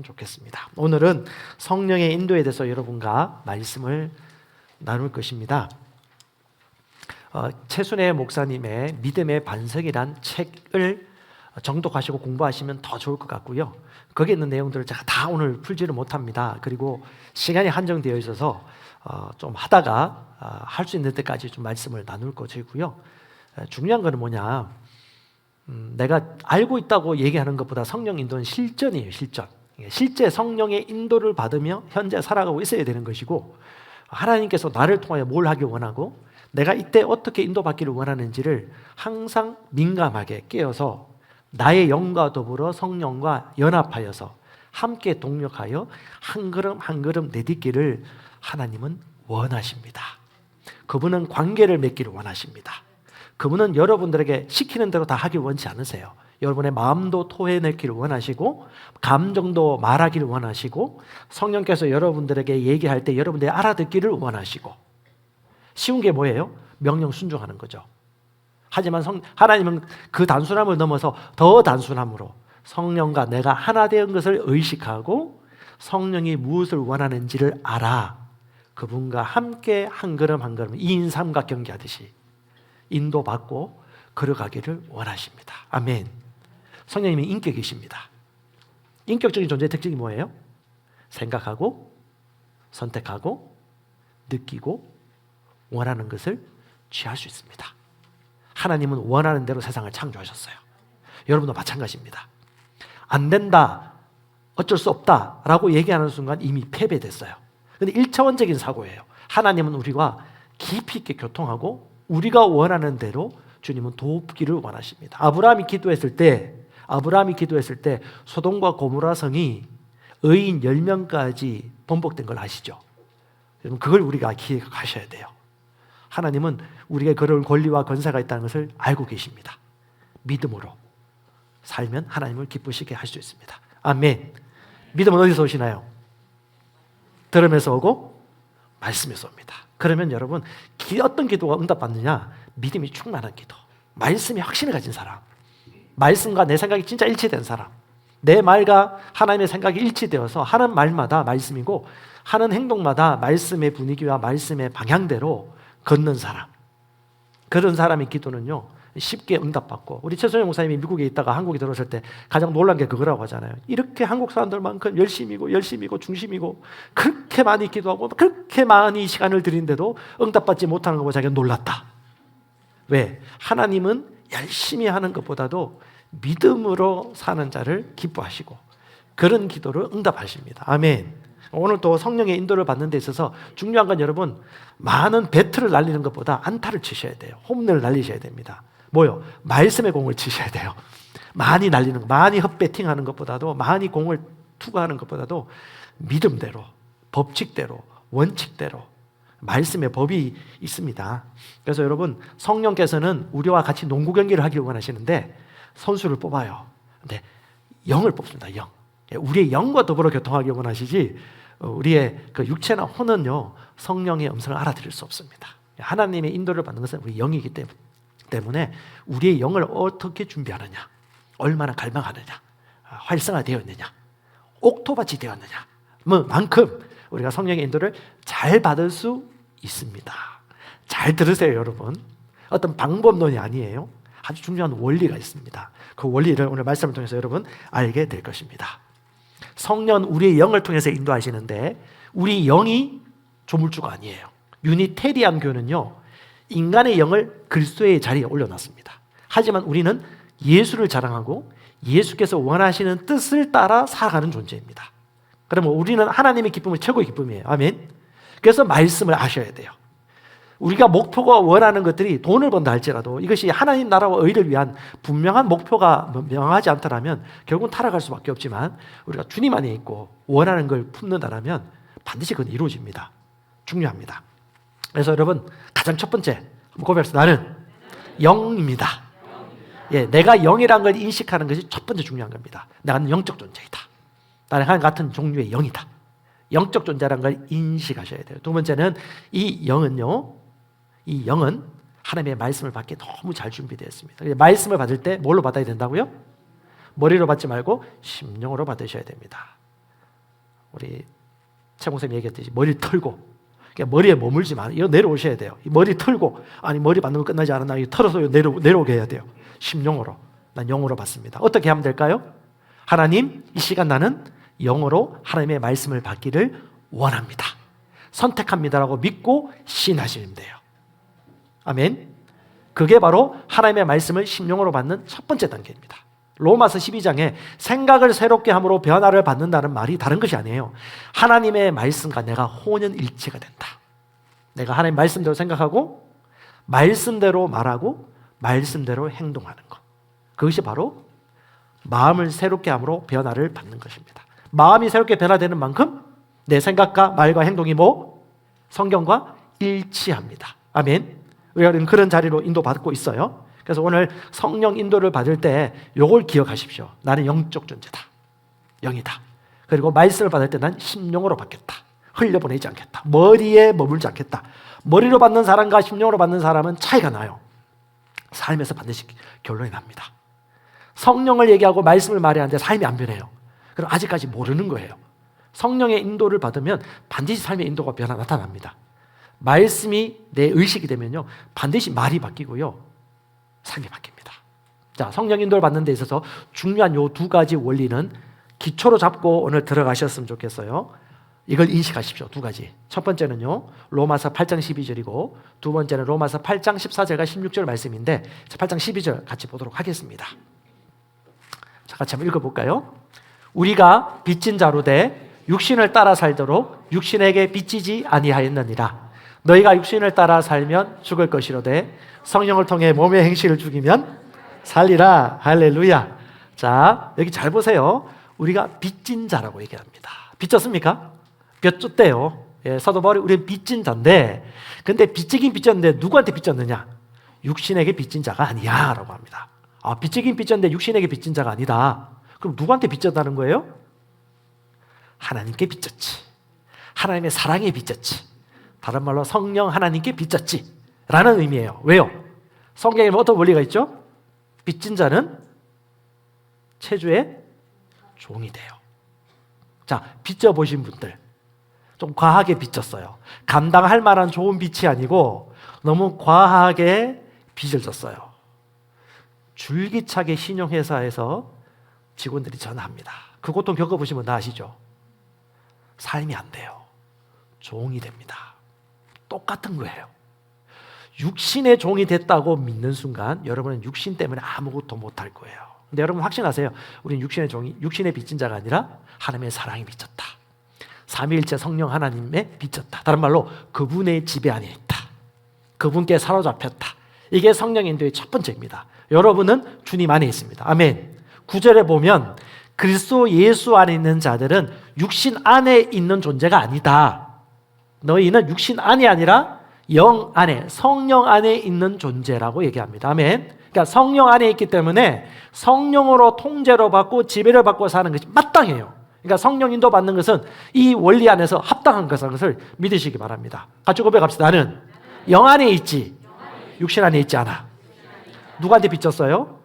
좋겠습니다. 오늘은 성령의 인도에 대해서 여러분과 말씀을 나눌 것입니다. 최순애 목사님의 믿음의 반석이란 책을 정독하시고 공부하시면 더 좋을 것 같고요. 거기에 있는 내용들을 제가 다 오늘 풀지를 못합니다. 그리고 시간이 한정되어 있어서 좀 하다가 할 수 있는 때까지 좀 말씀을 나눌 것이고요. 중요한 거는 뭐냐, 내가 알고 있다고 얘기하는 것보다 성령 인도는 실전이에요. 실전. 실제 성령의 인도를 받으며 현재 살아가고 있어야 되는 것이고, 하나님께서 나를 통하여 뭘 하길 원하고 내가 이때 어떻게 인도받기를 원하는지를 항상 민감하게 깨어서 나의 영과 더불어 성령과 연합하여서 함께 동력하여 한 걸음 한 걸음 내딛기를 하나님은 원하십니다. 그분은 관계를 맺기를 원하십니다. 그분은 여러분들에게 시키는 대로 다 하길 원치 않으세요. 여러분의 마음도 토해내기를 원하시고, 감정도 말하기를 원하시고, 성령께서 여러분들에게 얘기할 때 여러분들이 알아듣기를 원하시고. 쉬운 게 뭐예요? 명령 순종하는 거죠. 하지만 하나님은 그 단순함을 넘어서 더 단순함으로 성령과 내가 하나 된 것을 의식하고 성령이 무엇을 원하는지를 알아 그분과 함께 한 걸음 한 걸음 2인 삼각경기 하듯이 인도받고 걸어가기를 원하십니다. 아멘. 성령님은 인격이십니다. 인격적인 존재의 특징이 뭐예요? 생각하고 선택하고 느끼고 원하는 것을 취할 수 있습니다. 하나님은 원하는 대로 세상을 창조하셨어요. 여러분도 마찬가지입니다. 안 된다, 어쩔 수 없다 라고 얘기하는 순간 이미 패배됐어요. 그런데 1차원적인 사고예요. 하나님은 우리와 깊이 있게 교통하고 우리가 원하는 대로 주님은 돕기를 원하십니다. 아브라함이 기도했을 때 소돔과 고모라 성이 의인 10명까지 번복된 걸 아시죠? 여러분, 그걸 우리가 기억하셔야 돼요. 하나님은 우리에게 그런 권리와 권세가 있다는 것을 알고 계십니다. 믿음으로 살면 하나님을 기쁘시게 할 수 있습니다. 아멘. 믿음은 어디서 오시나요? 들으면서 오고 말씀에서 옵니다. 그러면 여러분, 어떤 기도가 응답받느냐? 믿음이 충만한 기도, 말씀이 확신을 가진 사람, 말씀과 내 생각이 진짜 일치된 사람, 내 말과 하나님의 생각이 일치되어서 하는 말마다 말씀이고 하는 행동마다 말씀의 분위기와 말씀의 방향대로 걷는 사람, 그런 사람의 기도는요 쉽게 응답받고, 우리 최순애 목사님이 미국에 있다가 한국에 들어왔을 때 가장 놀란 게 그거라고 하잖아요. 이렇게 한국 사람들만큼 열심이고 중심이고 그렇게 많이 기도하고 그렇게 많이 시간을 들이는데도 응답받지 못하는 것보다 자기가 놀랐다. 왜? 하나님은 열심히 하는 것보다도 믿음으로 사는 자를 기뻐하시고 그런 기도를 응답하십니다. 아멘. 오늘 또 성령의 인도를 받는 데 있어서 중요한 건 여러분, 많은 배트를 날리는 것보다 안타를 치셔야 돼요. 홈런을 날리셔야 됩니다. 뭐요? 말씀의 공을 치셔야 돼요. 많이 날리는 거, 많이 헛배팅하는 것보다도, 많이 공을 투구하는 것보다도 믿음대로, 법칙대로, 원칙대로 말씀의 법이 있습니다. 그래서 여러분, 성령께서는 우리와 같이 농구 경기를 하기를 원하시는데 선수를 뽑아요. 근데 영을 뽑습니다. 영. 우리의 영과 더불어 교통하기 원하시지 우리의 그 육체나 혼은요 성령의 음성을 알아들을 수 없습니다. 하나님의 인도를 받는 것은 우리 영이기 때문에 우리의 영을 어떻게 준비하느냐, 얼마나 갈망하느냐, 활성화되어 있느냐, 옥토밭이 되었느냐, 만큼 우리가 성령의 인도를 잘 받을 수 있습니다. 잘 들으세요 여러분. 어떤 방법론이 아니에요. 아주 중요한 원리가 있습니다. 그 원리를 오늘 말씀을 통해서 여러분 알게 될 것입니다. 성령은 우리의 영을 통해서 인도하시는데 우리 영이 조물주가 아니에요. 유니테리안 교는요 인간의 영을 그리스도의 자리에 올려놨습니다. 하지만 우리는 예수를 자랑하고 예수께서 원하시는 뜻을 따라 살아가는 존재입니다. 그러면 우리는 하나님의 기쁨이 최고의 기쁨이에요. 아멘. 그래서 말씀을 아셔야 돼요. 우리가 목표가 원하는 것들이 돈을 번다 할지라도 이것이 하나님 나라와 의를 위한 분명한 목표가 명하지 않다면 결국은 타락할 수밖에 없지만, 우리가 주님 안에 있고 원하는 걸 품는다면 반드시 그건 이루어집니다. 중요합니다. 그래서 여러분, 가장 첫 번째 고백해서 나는 영입니다. 예, 내가 영이라는 걸 인식하는 것이 첫 번째 중요한 겁니다. 나는 영적 존재이다. 나는 하나님 같은 종류의 영이다. 영적 존재라는 걸 인식하셔야 돼요. 두 번째는 이 영은 하나님의 말씀을 받기에 너무 잘 준비되어 있습니다. 말씀을 받을 때 뭘로 받아야 된다고요? 머리로 받지 말고 심령으로 받으셔야 됩니다. 우리 최 목사님 얘기했듯이 머리 털고, 그러니까 머리에 머물지 마. 이거 내려오셔야 돼요. 머리 털고, 아니 머리 받는 거 끝나지 않았나? 이거 털어서 내려오게 해야 돼요. 심령으로. 난 영으로 받습니다. 어떻게 하면 될까요? 하나님, 이 시간 나는 영으로 하나님의 말씀을 받기를 원합니다. 선택합니다라고 믿고 시인하시면 돼요. 아멘. 그게 바로 하나님의 말씀을 심령으로 받는 첫 번째 단계입니다. 로마서 12장에 생각을 새롭게 함으로 변화를 받는다는 말이 다른 것이 아니에요. 하나님의 말씀과 내가 혼연일체가 된다. 내가 하나님 말씀대로 생각하고 말씀대로 말하고 말씀대로 행동하는 것. 그것이 바로 마음을 새롭게 함으로 변화를 받는 것입니다. 마음이 새롭게 변화되는 만큼 내 생각과 말과 행동이 성경과 일치합니다. 아멘. 우리가 그런 자리로 인도받고 있어요. 그래서 오늘 성령 인도를 받을 때 이걸 기억하십시오. 나는 영적 존재다. 영이다. 그리고 말씀을 받을 때 난 심령으로 받겠다. 흘려보내지 않겠다. 머리에 머물지 않겠다. 머리로 받는 사람과 심령으로 받는 사람은 차이가 나요. 삶에서 반드시 결론이 납니다. 성령을 얘기하고 말씀을 말해야 하는데 삶이 안 변해요. 그럼 아직까지 모르는 거예요. 성령의 인도를 받으면 반드시 삶의 인도가 변화 나타납니다. 말씀이 내 의식이 되면요, 반드시 말이 바뀌고요, 삶이 바뀝니다. 자, 성령 인도를 받는 데 있어서 중요한 요 두 가지 원리는 기초로 잡고 오늘 들어가셨으면 좋겠어요. 이걸 인식하십시오. 두 가지. 첫 번째는요, 로마서 8장 12절이고 두 번째는 로마서 8장 14절과 16절 말씀인데 8장 12절 같이 보도록 하겠습니다. 자, 같이 한번 읽어볼까요? 우리가 빚진 자로 돼 육신을 따라 살도록 육신에게 빚지지 아니하였느니라. 너희가 육신을 따라 살면 죽을 것이로되 성령을 통해 몸의 행실을 죽이면 살리라. 할렐루야. 자, 여기 잘 보세요. 우리가 빚진 자라고 얘기합니다. 빚졌습니까? 빚졌대요. 예, 사도 바울이 우리는 빚진 자인데, 근데 빚지긴 빚졌는데 누구한테 빚졌느냐? 육신에게 빚진 자가 아니야 라고 합니다. 아, 빚지긴 빚졌는데 육신에게 빚진 자가 아니다. 그럼 누구한테 빚졌다는 거예요? 하나님께 빚졌지. 하나님의 사랑에 빚졌지. 다른 말로 성령 하나님께 빚졌지 라는 의미예요. 왜요? 성경에 어떤 원리가 있죠? 빚진 자는 체주의 종이 돼요. 자, 빚져보신 분들, 좀 과하게 빚졌어요. 감당할 만한 좋은 빚이 아니고 너무 과하게 빚을 졌어요. 줄기차게 신용회사에서 직원들이 전화합니다. 그 고통 겪어보시면 다 아시죠? 삶이 안 돼요. 종이 됩니다. 똑같은 거예요. 육신의 종이 됐다고 믿는 순간 여러분은 육신 때문에 아무것도 못할 거예요. 근데 여러분 확신하세요. 우리는 육신의 종이, 육신의 빚진 자가 아니라 하나님의 사랑이 빚졌다. 삼위일체 성령 하나님의 빚졌다. 다른 말로 그분의 지배 안에 있다. 그분께 사로잡혔다. 이게 성령 인도의 첫 번째입니다. 여러분은 주님 안에 있습니다. 아멘. 9절에 보면 그리스도 예수 안에 있는 자들은 육신 안에 있는 존재가 아니다. 너희는 육신 안이 아니라 영 안에, 성령 안에 있는 존재라고 얘기합니다. 아멘. 그러니까 성령 안에 있기 때문에 성령으로 통제를 받고 지배를 받고 사는 것이 마땅해요. 그러니까 성령 인도 받는 것은 이 원리 안에서 합당한 것을 믿으시기 바랍니다. 같이 고백합시다. 나는 영 안에 있지, 육신 안에 있지 않아. 누구한테 빚졌어요?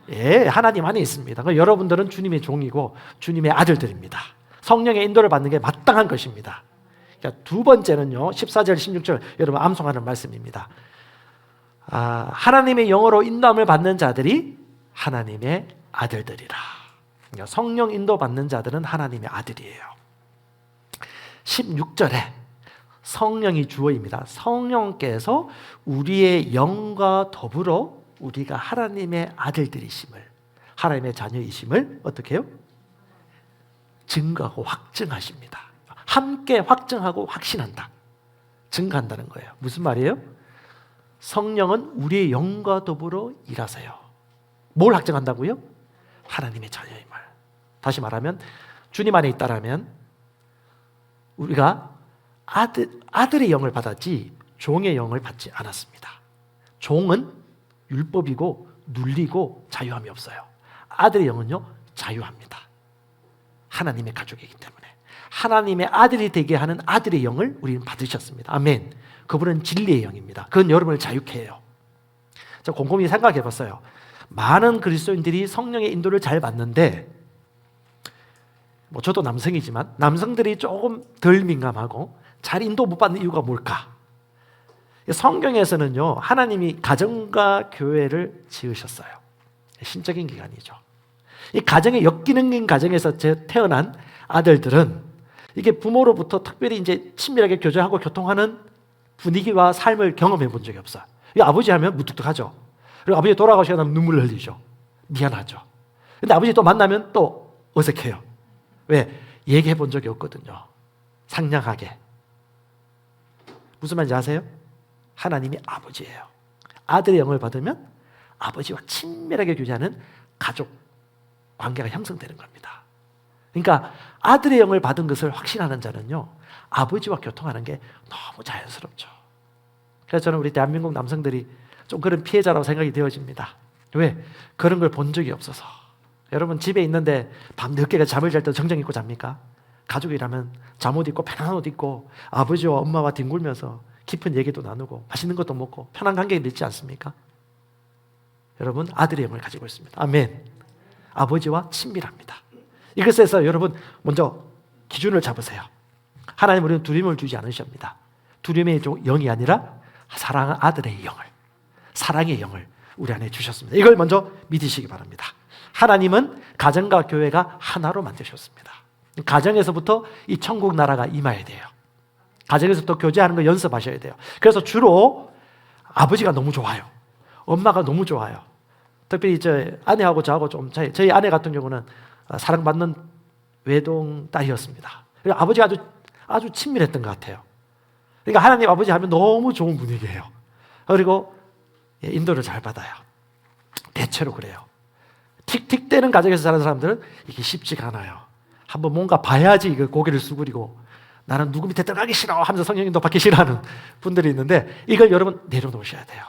예, 하나님 안에 있습니다. 그러니까 여러분들은 주님의 종이고 주님의 아들들입니다. 성령의 인도를 받는 게 마땅한 것입니다. 그러니까 두 번째는요, 14절, 16절 여러분 암송하는 말씀입니다. 하나님의 영으로 인도함을 받는 자들이 하나님의 아들들이라. 그러니까 성령 인도 받는 자들은 하나님의 아들이에요. 16절에 성령이 주어입니다. 성령께서 우리의 영과 더불어 우리가 하나님의 아들들이심을, 하나님의 자녀이심을 어떻게 해요? 증거하고 확증하십니다. 함께 확증하고 확신한다. 증거한다는 거예요. 무슨 말이에요? 성령은 우리의 영과 더불어 일하세요. 뭘 확증한다고요? 하나님의 자녀임을. 다시 말하면 주님 안에 있다라면 우리가 아들의 영을 받았지 종의 영을 받지 않았습니다. 종은 율법이고 눌리고 자유함이 없어요. 아들의 영은요, 자유합니다. 하나님의 가족이기 때문에 하나님의 아들이 되게 하는 아들의 영을 우리는 받으셨습니다. 아멘. 그분은 진리의 영입니다. 그건 여러분을 자유케 해요. 저 곰곰이 생각해 봤어요. 많은 그리스도인들이 성령의 인도를 잘 받는데 뭐 저도 남성이지만 남성들이 조금 덜 민감하고 잘 인도 못 받는 이유가 뭘까? 성경에서는요, 하나님이 가정과 교회를 지으셨어요. 신적인 기관이죠. 이 가정의 역기능인 가정에서 태어난 아들들은 이게 부모로부터 특별히 이제 친밀하게 교제하고 교통하는 분위기와 삶을 경험해 본 적이 없어요. 아버지 하면 무뚝뚝하죠. 그리고 아버지 돌아가시고 나면 눈물을 흘리죠. 미안하죠. 근데 아버지 또 만나면 또 어색해요. 왜? 얘기해 본 적이 없거든요. 상냥하게. 무슨 말인지 아세요? 하나님이 아버지예요. 아들의 영을 받으면 아버지와 친밀하게 교제하는 가족 관계가 형성되는 겁니다. 그러니까 아들의 영을 받은 것을 확신하는 자는요, 아버지와 교통하는 게 너무 자연스럽죠. 그래서 저는 우리 대한민국 남성들이 좀 그런 피해자라고 생각이 되어집니다. 왜? 그런 걸 본 적이 없어서. 여러분 집에 있는데 밤 늦게 잠을 잘 때 정장 입고 잡니까? 가족이라면 잠옷 입고 편한 옷 입고 아버지와 엄마와 뒹굴면서 깊은 얘기도 나누고 맛있는 것도 먹고 편한 관계가 있지 않습니까? 여러분 아들의 영을 가지고 있습니다. 아멘. 아버지와 친밀합니다. 이것에서 여러분 먼저 기준을 잡으세요. 하나님 우리는 두려움을 주지 않으십니다. 두려움의 영이 아니라 사랑 아들의 영을, 사랑의 영을 우리 안에 주셨습니다. 이걸 먼저 믿으시기 바랍니다. 하나님은 가정과 교회가 하나로 만드셨습니다. 가정에서부터 이 천국 나라가 임해야 돼요. 가정에서부터 교제하는 거 연습하셔야 돼요. 그래서 주로 아버지가 너무 좋아요. 엄마가 너무 좋아요. 특별히 아내하고 저하고 좀 저희 아내 같은 경우는 사랑받는 외동 딸이었습니다. 그리고 아버지가 아주 친밀했던 것 같아요. 그러니까 하나님 아버지 하면 너무 좋은 분위기예요. 그리고 인도를 잘 받아요. 대체로 그래요. 틱틱대는 가정에서 자란 사람들은 이게 쉽지가 않아요. 한번 뭔가 봐야지 이거 고개를 수그리고 나는 누구 밑에 들어가기 싫어 하면서 성령님도 받기 싫어하는 분들이 있는데 이걸 여러분 내려놓으셔야 돼요.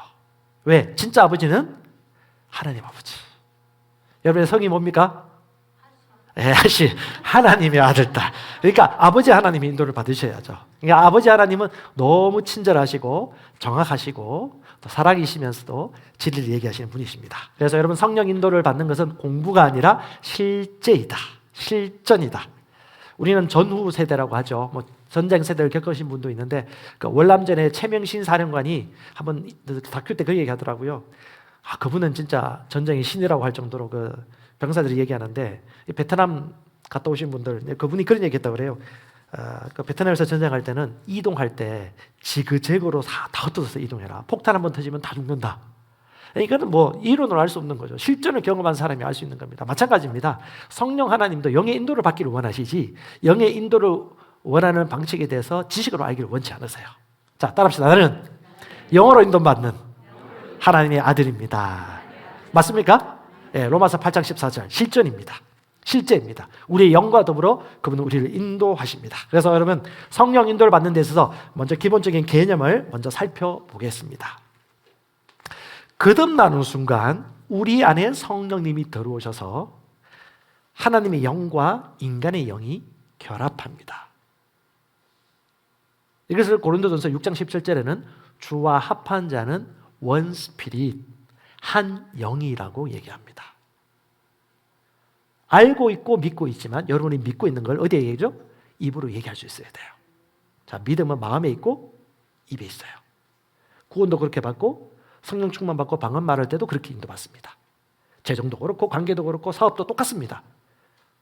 왜? 진짜 아버지는 하나님 아버지. 여러분의 성이 뭡니까? 하나님의 아들딸. 그러니까 아버지 하나님의 인도를 받으셔야죠. 그러니까 아버지 하나님은 너무 친절하시고 정확하시고 또 사랑이시면서도 진리를 얘기하시는 분이십니다. 그래서 여러분 성령 인도를 받는 것은 공부가 아니라 실제이다. 실전이다. 우리는 전후 세대라고 하죠. 뭐 전쟁 세대를 겪으신 분도 있는데 그 월남전의 최명신 사령관이 한번 다큐 때 그 얘기하더라고요. 그분은 진짜 전쟁의 신이라고 할 정도로 그 병사들이 얘기하는데 베트남 갔다 오신 분들 그분이 그런 얘기했다고 그래요. 그 베트남에서 전쟁할 때는 이동할 때 지그재그로 다 흩어져서 이동해라. 폭탄 한번 터지면 다 죽는다. 이거는 뭐 이론으로 알 수 없는 거죠. 실전을 경험한 사람이 알 수 있는 겁니다. 마찬가지입니다. 성령 하나님도 영의 인도를 받기를 원하시지 영의 인도를 원하는 방식에 대해서 지식으로 알기를 원치 않으세요. 자, 따라합시다. 나는 영으로 인도받는 하나님의 아들입니다. 맞습니까? 네, 로마서 8장 14절 실전입니다. 실제입니다. 우리의 영과 더불어 그분은 우리를 인도하십니다. 그래서 여러분 성령 인도를 받는 데 있어서 먼저 기본적인 개념을 먼저 살펴보겠습니다. 거듭나는 순간 우리 안에 성령님이 들어오셔서 하나님의 영과 인간의 영이 결합합니다. 이것을 고린도전서 6장 17절에는 주와 합한 자는 원 스피릿, 한 영이라고 얘기합니다. 알고 있고 믿고 있지만 여러분이 믿고 있는 걸 어디에 얘기하죠? 입으로 얘기할 수 있어야 돼요. 자, 믿음은 마음에 있고 입에 있어요. 구원도 그렇게 받고 성령 충만 받고 방언 말할 때도 그렇게 인도받습니다. 재정도 그렇고 관계도 그렇고 사업도 똑같습니다.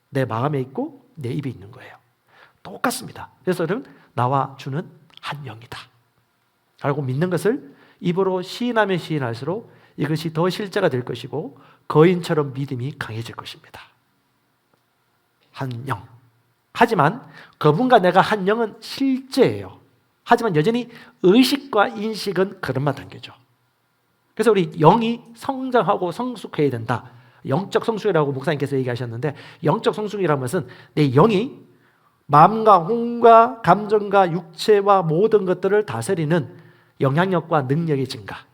내 마음에 있고 내 입에 있는 거예요. 똑같습니다. 그래서 여러분 나와 주는 한 영이다. 알고 믿는 것을 입으로 시인하면 시인할수록 이것이 더 실제가 될 것이고 거인처럼 믿음이 강해질 것입니다. 한 영. 하지만 그분과 내가 한 영은 실제예요. 하지만 여전히 의식과 인식은 그릇만 단계죠. 그래서 우리 영이 성장하고 성숙해야 된다. 영적 성숙이라고 목사님께서 얘기하셨는데 영적 성숙이라는 것은 내 영이 마음과 혼과 감정과 육체와 모든 것들을 다스리는 영향력과 능력의 증가,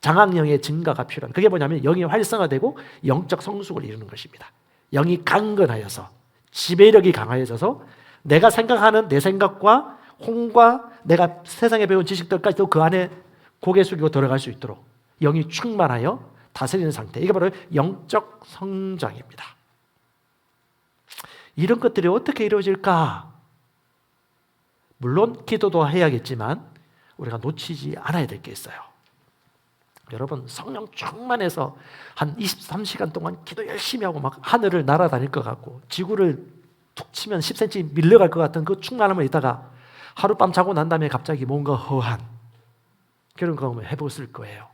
장악력의 증가가 필요한. 그게 뭐냐면 영이 활성화되고 영적 성숙을 이루는 것입니다. 영이 강건하여서 지배력이 강해져서 내가 생각하는 내 생각과 혼과 내가 세상에 배운 지식들까지도 그 안에 고개 숙이고 들어갈 수 있도록 영이 충만하여 다스리는 상태. 이게 바로 영적 성장입니다. 이런 것들이 어떻게 이루어질까? 물론 기도도 해야겠지만 우리가 놓치지 않아야 될 게 있어요. 여러분, 성령 충만해서 한 23시간 동안 기도 열심히 하고 막 하늘을 날아다닐 것 같고 지구를 툭 치면 10cm 밀려갈 것 같은 그 충만함을 있다가 하룻밤 자고 난 다음에 갑자기 뭔가 허한 그런 경험을 해보실 거예요.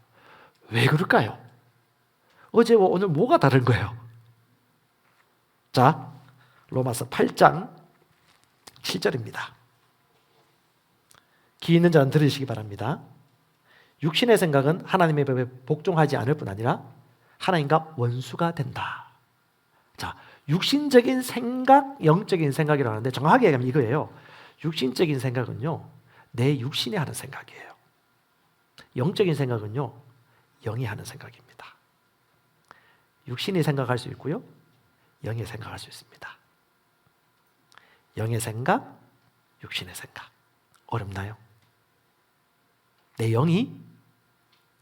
왜 그럴까요? 어제와 오늘 뭐가 다른 거예요? 자, 로마서 8장 7절입니다. 귀 있는 자는 들으시기 바랍니다. 육신의 생각은 하나님의 법에 복종하지 않을 뿐 아니라 하나님과 원수가 된다. 자, 육신적인 생각, 영적인 생각이라고 하는데 정확하게 얘기하면 이거예요. 육신적인 생각은요, 내 육신이 하는 생각이에요. 영적인 생각은요, 영이 하는 생각입니다. 육신이 생각할 수 있고요, 영이 생각할 수 있습니다. 영의 생각, 육신의 생각. 어렵나요? 내 영이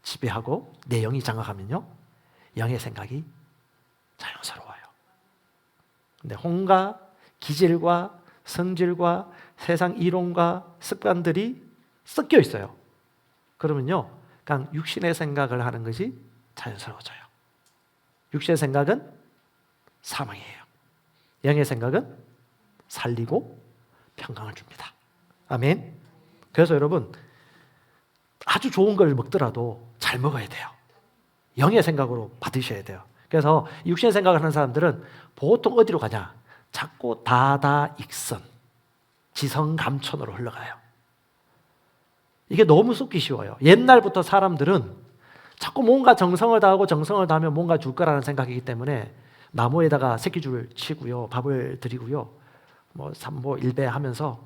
지배하고 내 영이 장악하면요, 영의 생각이 자연스러워요. 근데 혼과 기질과 성질과 세상 이론과 습관들이 섞여 있어요. 그러면요, 그냥 육신의 생각을 하는 것이 자연스러워져요. 육신의 생각은 사망이에요. 영의 생각은 살리고 평강을 줍니다. 아멘. 그래서 여러분, 아주 좋은 걸 먹더라도 잘 먹어야 돼요. 영의 생각으로 받으셔야 돼요. 그래서 육신의 생각을 하는 사람들은 보통 어디로 가냐? 자꾸 다다익선, 지성감천으로 흘러가요. 이게 너무 쏟기 쉬워요. 옛날부터 사람들은 자꾸 뭔가 정성을 다하고 정성을 다하면 뭔가 줄 거라는 생각이기 때문에 나무에다가 새끼줄을 치고요, 밥을 드리고요, 삼보 일배하면서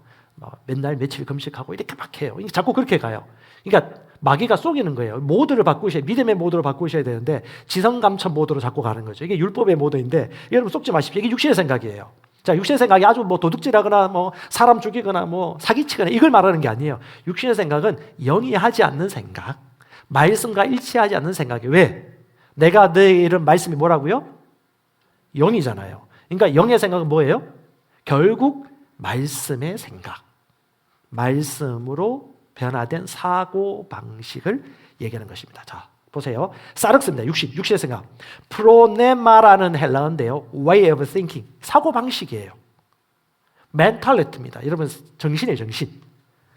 맨날 며칠 금식하고 이렇게 막 해요. 자꾸 그렇게 가요. 그러니까 마귀가 속이는 거예요. 모드를 바꾸셔야, 믿음의 모드로 바꾸셔야 되는데 지성감천 모드로 자꾸 가는 거죠. 이게 율법의 모드인데 여러분 속지 마십시오. 이게 육신의 생각이에요. 자, 육신의 생각이 아주 도둑질하거나 사람 죽이거나 사기치거나 이걸 말하는 게 아니에요. 육신의 생각은 영이 하지 않는 생각, 말씀과 일치하지 않는 생각이에요. 왜? 내가 너의 이런 말씀이 뭐라고요? 영이잖아요. 그러니까 영의 생각은 뭐예요? 결국 말씀의 생각, 말씀으로 변화된 사고 방식을 얘기하는 것입니다. 자, 보세요. 사르스입니다. 육신의 생각. 프로네마라는 헬라어인데요, way of thinking, 사고 방식이에요. 멘탈리티입니다. 여러분, 정신이에요, 정신.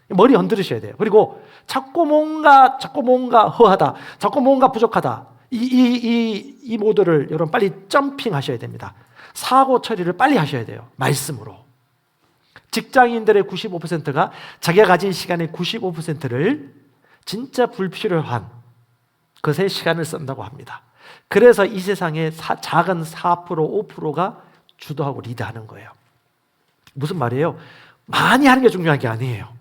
머리 흔들으셔야 돼요. 그리고 자꾸 뭔가 허하다, 자꾸 뭔가 부족하다. 이 모드를 여러분 빨리 점핑하셔야 됩니다. 사고 처리를 빨리 하셔야 돼요. 말씀으로. 직장인들의 95%가 자기가 가진 시간의 95%를 진짜 불필요한 것에 시간을 쓴다고 합니다. 그래서 이 세상에 작은 4%, 5%가 주도하고 리드하는 거예요. 무슨 말이에요? 많이 하는 게 중요한 게 아니에요.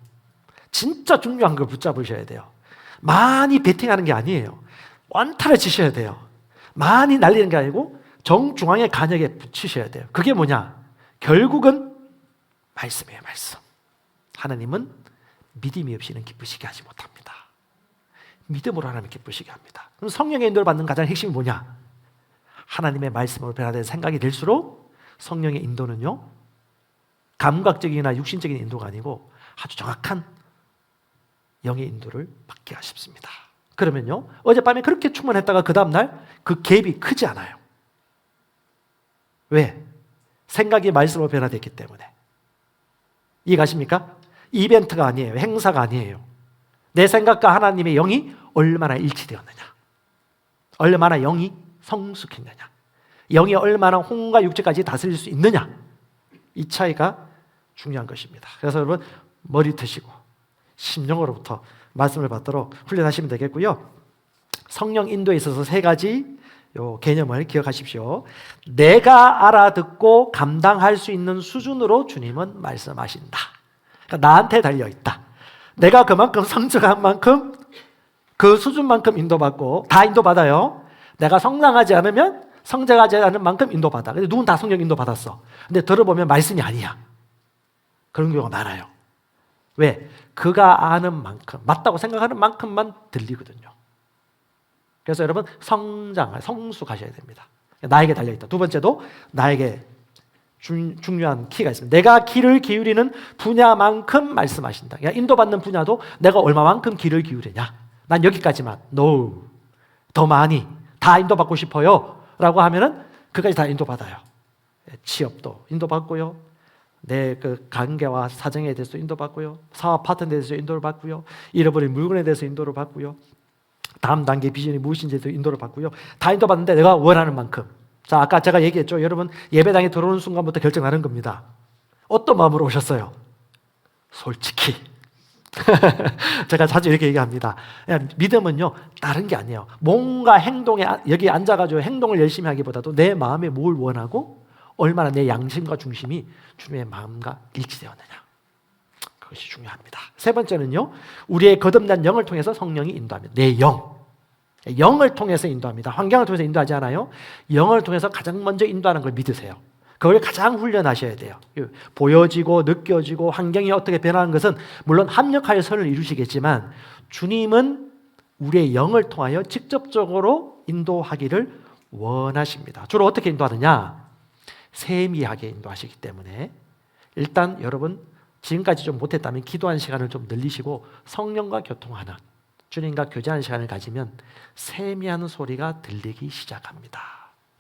진짜 중요한 걸 붙잡으셔야 돼요. 많이 베팅하는 게 아니에요. 완타를 치셔야 돼요. 많이 날리는 게 아니고 정중앙의 간역에 붙이셔야 돼요. 그게 뭐냐? 결국은 말씀이에요, 말씀. 하나님은 믿음이 없이는 기쁘시게 하지 못합니다. 믿음으로 하나님 기쁘시게 합니다. 그럼 성령의 인도를 받는 가장 핵심이 뭐냐? 하나님의 말씀으로 변화된 생각이 될수록 성령의 인도는요, 감각적이나 육신적인 인도가 아니고 아주 정확한 영의 인도를 받기가 쉽습니다. 그러면요, 어젯밤에 그렇게 충만했다가 그 다음날 그 갭이 크지 않아요. 왜? 생각이 말씀으로 변화됐기 때문에. 이해가십니까? 이벤트가 아니에요. 행사가 아니에요. 내 생각과 하나님의 영이 얼마나 일치되었느냐, 얼마나 영이 성숙했느냐, 영이 얼마나 혼과 육체까지 다스릴 수 있느냐, 이 차이가 중요한 것입니다. 그래서 여러분, 머리 트시고 심령으로부터 말씀을 받도록 훈련하시면 되겠고요. 성령 인도에 있어서 3가지 요 개념을 기억하십시오. 내가 알아듣고 감당할 수 있는 수준으로 주님은 말씀하신다. 그러니까 나한테 달려있다. 내가 그만큼 성장한 만큼 그 수준만큼 인도받고, 다 인도받아요. 내가 성장하지 않으면 성장하지 않은 만큼 인도받아. 근데 누군 다 성령 인도받았어. 근데 들어보면 말씀이 아니야. 그런 경우가 많아요. 왜? 그가 아는 만큼, 맞다고 생각하는 만큼만 들리거든요. 그래서 여러분, 성숙하셔야 됩니다. 나에게 달려있다. 두 번째도 나에게 중요한 키가 있습니다. 내가 귀를 기울이는 분야만큼 말씀하신다. 그러니까 인도받는 분야도 내가 얼마만큼 귀를 기울이냐. 난 여기까지만. No. 더 많이. 다 인도받고 싶어요. 라고 하면은 그까지 다 인도받아요. 취업도 인도받고요. 내 그 관계와 사정에 대해서 인도받고요. 사업 파트너에 대해서 인도를 받고요. 잃어버린 물건에 대해서 인도를 받고요. 다음 단계 비전이 무엇인지에 대해서 인도를 받고요. 다 인도받는데 내가 원하는 만큼. 자, 아까 제가 얘기했죠. 여러분 예배당에 들어오는 순간부터 결정하는 겁니다. 어떤 마음으로 오셨어요? 솔직히. 제가 자주 이렇게 얘기합니다. 믿음은요, 다른 게 아니에요. 뭔가 행동에, 여기 앉아가지고 행동을 열심히 하기보다도 내 마음에 뭘 원하고 얼마나 내 양심과 중심이 주님의 마음과 일치되었느냐. 그것이 중요합니다. 세 번째는요, 우리의 거듭난 영을 통해서 성령이 인도합니다. 내 영. 영을 통해서 인도합니다. 환경을 통해서 인도하지 않아요. 영을 통해서 가장 먼저 인도하는 걸 믿으세요. 그걸 가장 훈련하셔야 돼요. 보여지고 느껴지고 환경이 어떻게 변하는 것은 물론 합력하여 선을 이루시겠지만 주님은 우리의 영을 통하여 직접적으로 인도하기를 원하십니다. 주로 어떻게 인도하느냐? 세미하게 인도하시기 때문에 일단 여러분 지금까지 좀 못했다면 기도하는 시간을 좀 늘리시고 성령과 교통하는, 주님과 교제하는 시간을 가지면 세미한 소리가 들리기 시작합니다.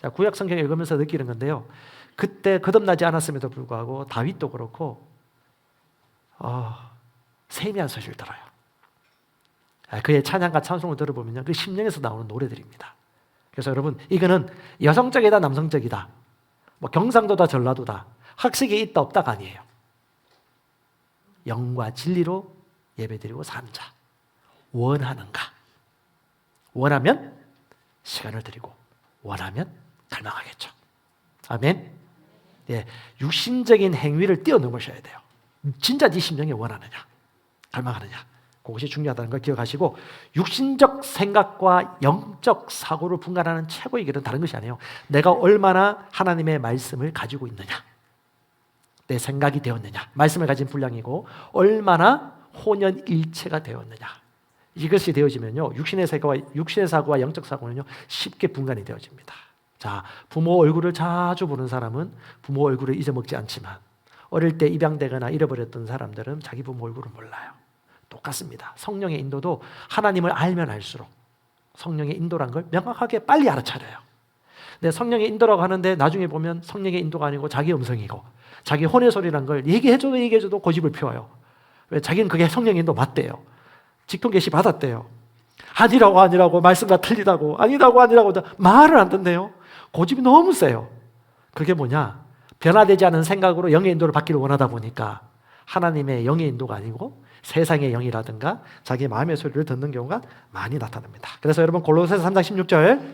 자, 구약 성경 읽으면서 느끼는 건데요, 그때 거듭나지 않았음에도 불구하고 다윗도 그렇고 세미한 소리를 들어요. 그의 찬양과 찬송을 들어보면 그 심령에서 나오는 노래들입니다. 그래서 여러분 이거는 여성적이다 남성적이다, 뭐 경상도다 전라도다, 학식이 있다 없다가 아니에요. 영과 진리로 예배드리고 사는 자, 원하는가? 원하면 시간을 드리고 원하면 갈망하겠죠. 아멘. 예, 육신적인 행위를 뛰어넘으셔야 돼요. 진짜 네 심령이 원하느냐, 갈망하느냐, 그것이 중요하다는 걸 기억하시고, 육신적 생각과 영적 사고를 분간하는 최고의 길은 다른 것이 아니에요. 내가 얼마나 하나님의 말씀을 가지고 있느냐, 내 생각이 되었느냐, 말씀을 가진 분량이고 얼마나 혼연일체가 되었느냐. 이것이 되어지면요, 육신의 사고와 영적 사고는요 쉽게 분간이 되어집니다. 자, 부모 얼굴을 자주 보는 사람은 부모 얼굴을 잊어먹지 않지만 어릴 때 입양되거나 잃어버렸던 사람들은 자기 부모 얼굴을 몰라요. 똑같습니다. 성령의 인도도 하나님을 알면 알수록 성령의 인도란 걸 명확하게 빨리 알아차려요. 근데 성령의 인도라고 하는데 나중에 보면 성령의 인도가 아니고 자기 음성이고 자기 혼의 소리란 걸 얘기해줘도 고집을 피워요. 왜? 자기는 그게 성령의 인도 맞대요. 직통 계시 받았대요. 아니라고 말씀과 틀리다고 아니라고 말을 안 듣네요. 고집이 너무 세요. 그게 뭐냐? 변화되지 않은 생각으로 영의 인도를 받기를 원하다 보니까 하나님의 영의 인도가 아니고 세상의 영이라든가 자기 마음의 소리를 듣는 경우가 많이 나타납니다. 그래서 여러분 골로새서 3장 16절,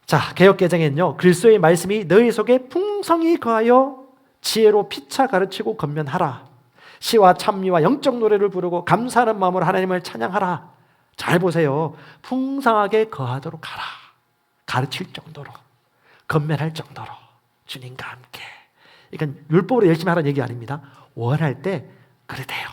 자, 개역개정에는요, 그리스도의 말씀이 너희 속에 풍성히 거하여 지혜로 피차 가르치고 권면하라. 시와 찬미와 영적 노래를 부르고 감사하는 마음으로 하나님을 찬양하라. 잘 보세요. 풍성하게 거하도록 하라. 가르칠 정도로, 권면할 정도로 주님과 함께. 이건 율법으로 열심히 하라는 얘기 아닙니다. 원할 때 그래 돼요.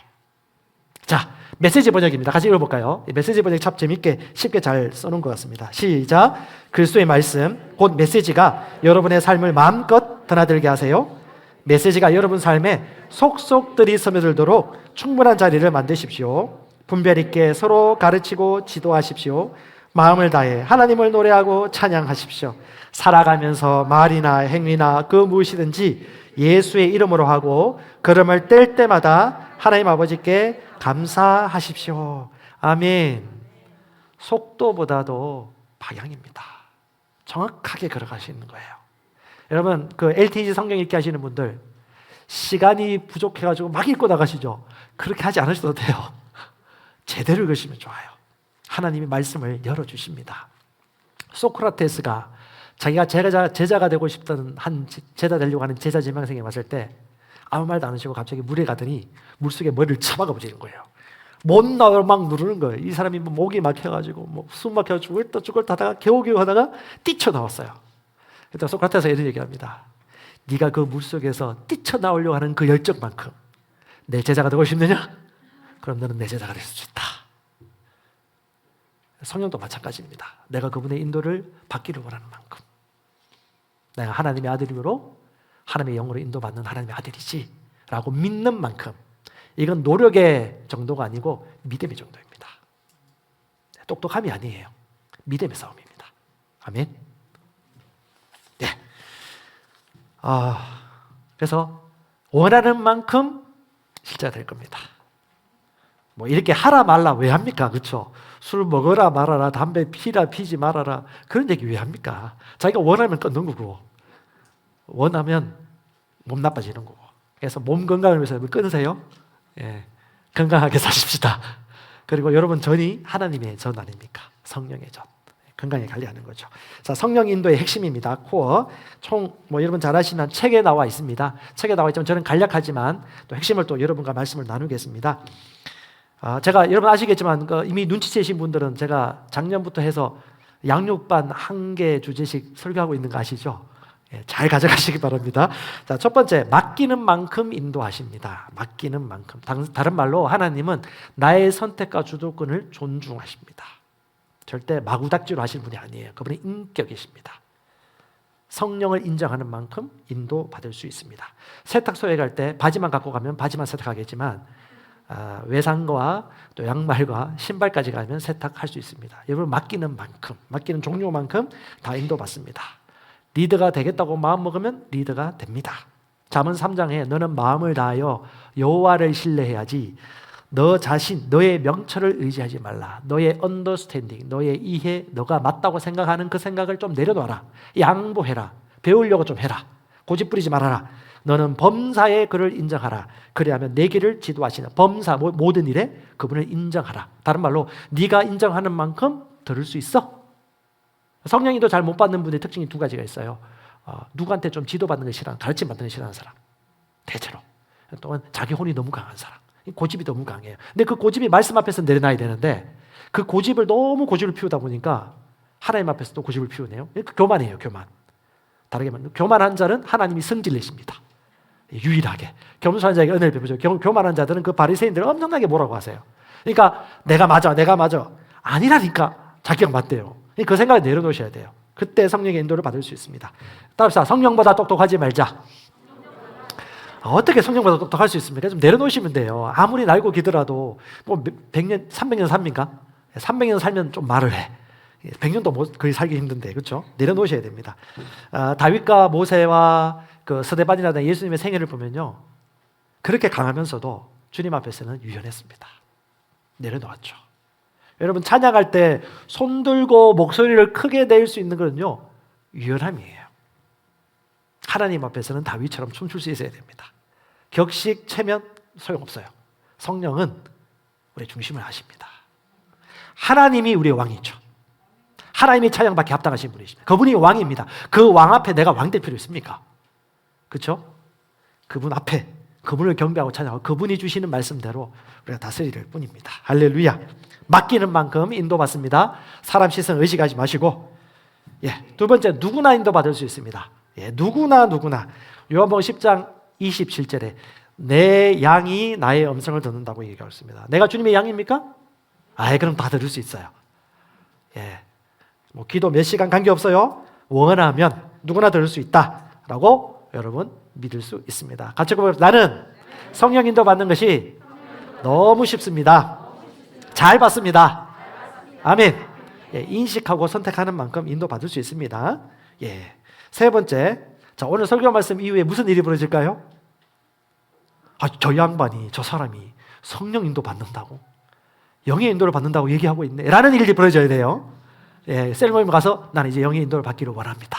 자, 메시지 번역입니다. 같이 읽어볼까요? 메시지 번역 참 재밌게 쉽게 잘 써놓은 것 같습니다. 시작. 그리스도의 말씀, 곧 메시지가 여러분의 삶을 마음껏 드나들게 하세요. 메시지가 여러분 삶에 속속들이 스며들도록 충분한 자리를 만드십시오. 분별 있게 서로 가르치고 지도하십시오. 마음을 다해 하나님을 노래하고 찬양하십시오. 살아가면서 말이나 행위나 그 무엇이든지 예수의 이름으로 하고 걸음을 뗄 때마다 하나님 아버지께 감사하십시오. 아멘. 속도보다도 방향입니다. 정확하게 걸어가시는 거예요. 여러분, 그 LTG 성경 읽기 하시는 분들 시간이 부족해가지고 막 읽고 나가시죠? 그렇게 하지 않으셔도 돼요. 제대로 읽으시면 좋아요. 하나님이 말씀을 열어주십니다. 소크라테스가 자기가 제자가 되고 싶던 한 제자 되려고 하는 제자 지망생이 왔을 때 아무 말도 안 하시고 갑자기 물에 가더니 물속에 머리를 쳐박아 버리는 거예요. 못 나와 막 누르는 거예요. 이 사람이 뭐 목이 막혀가지고 숨 막혀 죽을 듯 하다가 겨우겨우 하다가 뛰쳐나왔어요. 그때 소크라테스가 이런 얘기합니다. 네가 그 물속에서 뛰쳐나오려고 하는 그 열정만큼 내 제자가 되고 싶느냐? 그럼 너는 내 제자가 될 수 있다. 성령도 마찬가지입니다. 내가 그분의 인도를 받기를 원하는 만큼 내가 하나님의 아들임으로 하나님의 영으로 인도받는 하나님의 아들이지 라고 믿는 만큼, 이건 노력의 정도가 아니고 믿음의 정도입니다. 똑똑함이 아니에요. 믿음의 싸움입니다. 아멘. 네. 그래서 원하는 만큼 실제가 될 겁니다. 뭐 이렇게 하라 말라 왜 합니까? 그렇죠? 술 먹어라 말아라, 담배 피라 피지 말아라, 그런 얘기 왜 합니까? 자기가 원하면 끊는 거고, 원하면 몸 나빠지는 거고. 그래서 몸 건강을 위해서 끊으세요. 예, 건강하게 사십시다. 그리고 여러분, 전이 하나님의 전 아닙니까? 성령의 전. 건강에 관리하는 거죠. 자, 성령 인도의 핵심입니다. 코어. 여러분 잘 아시는 책에 나와 있습니다. 책에 나와 있지만 저는 간략하지만 또 핵심을 또 여러분과 말씀을 나누겠습니다. 제가 여러분 아시겠지만 이미 눈치채신 분들은 제가 작년부터 해서 양육반 1개 주제씩 설교하고 있는 거 아시죠? 예, 잘 가져가시기 바랍니다. 자, 첫 번째, 맡기는 만큼 인도하십니다. 맡기는 만큼. 다른 말로 하나님은 나의 선택과 주도권을 존중하십니다. 절대 마구닥지로 하시는 분이 아니에요. 그분이 인격이십니다. 성령을 인정하는 만큼 인도받을 수 있습니다. 세탁소에 갈 때 바지만 갖고 가면 바지만 세탁하겠지만 외상과 또 양말과 신발까지 가면 세탁할 수 있습니다. 여러분, 맡기는 만큼, 맡기는 종류만큼 다 인도받습니다. 리더가 되겠다고 마음먹으면 리더가 됩니다. 잠언 3장에 너는 마음을 다하여 여호와를 신뢰해야지 너 자신, 너의 명철을 의지하지 말라. 너의 언더스탠딩, 너의 이해, 너가 맞다고 생각하는 그 생각을 좀 내려놔라. 양보해라. 배우려고 좀 해라. 고집 부리지 말아라. 너는 범사에 그를 인정하라. 그래야면 내 길을 지도하시는 범사, 모든 일에 그분을 인정하라. 다른 말로 네가 인정하는 만큼 들을 수 있어. 성령님도 잘 못 받는 분의 특징이 2가지가 있어요. 누구한테 좀 지도받는 걸 싫어하는, 가르침 받는 걸 싫어하는 사람, 대체로. 또한 자기 혼이 너무 강한 사람, 고집이 너무 강해요. 근데 그 고집이 말씀 앞에서 내려놔야 되는데 그 고집을 너무 고집을 피우다 보니까 하나님 앞에서 또 고집을 피우네요. 교만이에요, 교만. 다르게 말하면 교만한 자는 하나님이 성질내십니다. 유일하게. 겸손한 자에게 은혜를 베푸죠. 교만한 자들은 그 바리새인들을 엄청나게 뭐라고 하세요. 그러니까 내가 맞아. 아니라니까 자기가 맞대요. 그 생각을 내려놓으셔야 돼요. 그때 성령의 인도를 받을 수 있습니다. 따라서 성령보다 똑똑하지 말자. 어떻게 성령보다 똑똑할 수 있습니까? 좀 내려놓으시면 돼요. 아무리 날고 기더라도 100년, 300년 삽니까? 300년 살면 좀 말을 해. 100년도 거의 살기 힘든데, 그렇죠? 내려놓으셔야 됩니다. 다윗과 모세와 그 스데반이라는 예수님의 생애를 보면요, 그렇게 강하면서도 주님 앞에서는 유연했습니다. 내려놓았죠. 여러분, 찬양할 때 손 들고 목소리를 크게 낼 수 있는 것은요, 유연함이에요. 하나님 앞에서는 다윗처럼 춤출 수 있어야 됩니다. 격식 채면 소용없어요. 성령은 우리의 중심을 아십니다. 하나님이 우리의 왕이죠. 하나님이 찬양받기 합당하신 분이십니다. 그분이 왕입니다. 그 왕 앞에 내가 왕 될 필요 있습니까? 그렇죠? 그분 앞에 그분을 경배하고 찬양하고 그분이 주시는 말씀대로 우리가 다스릴 뿐입니다. 할렐루야. 맡기는 만큼 인도받습니다. 사람 시선 의식하지 마시고. 두 번째, 누구나 인도받을 수 있습니다. 누구나. 요한복음 10장 27절에 내 양이 나의 음성을 듣는다고 얘기하고 있습니다. 내가 주님의 양입니까? 그럼 다 들을 수 있어요. 기도 몇 시간 관계없어요. 원하면 누구나 들을 수 있다라고 여러분 믿을 수 있습니다. 같이 고백합시다. 나는 성령 인도 받는 것이 너무 쉽습니다. 잘 받습니다. 아멘. 인식하고 선택하는 만큼 인도 받을 수 있습니다. 세 번째, 자, 오늘 설교 말씀 이후에 무슨 일이 벌어질까요? 저 양반이, 저 사람이 성령 인도 받는다고, 영의 인도를 받는다고 얘기하고 있네 라는 일이 벌어져야 돼요. 셀모임 가서 나는 이제 영의 인도를 받기를 원합니다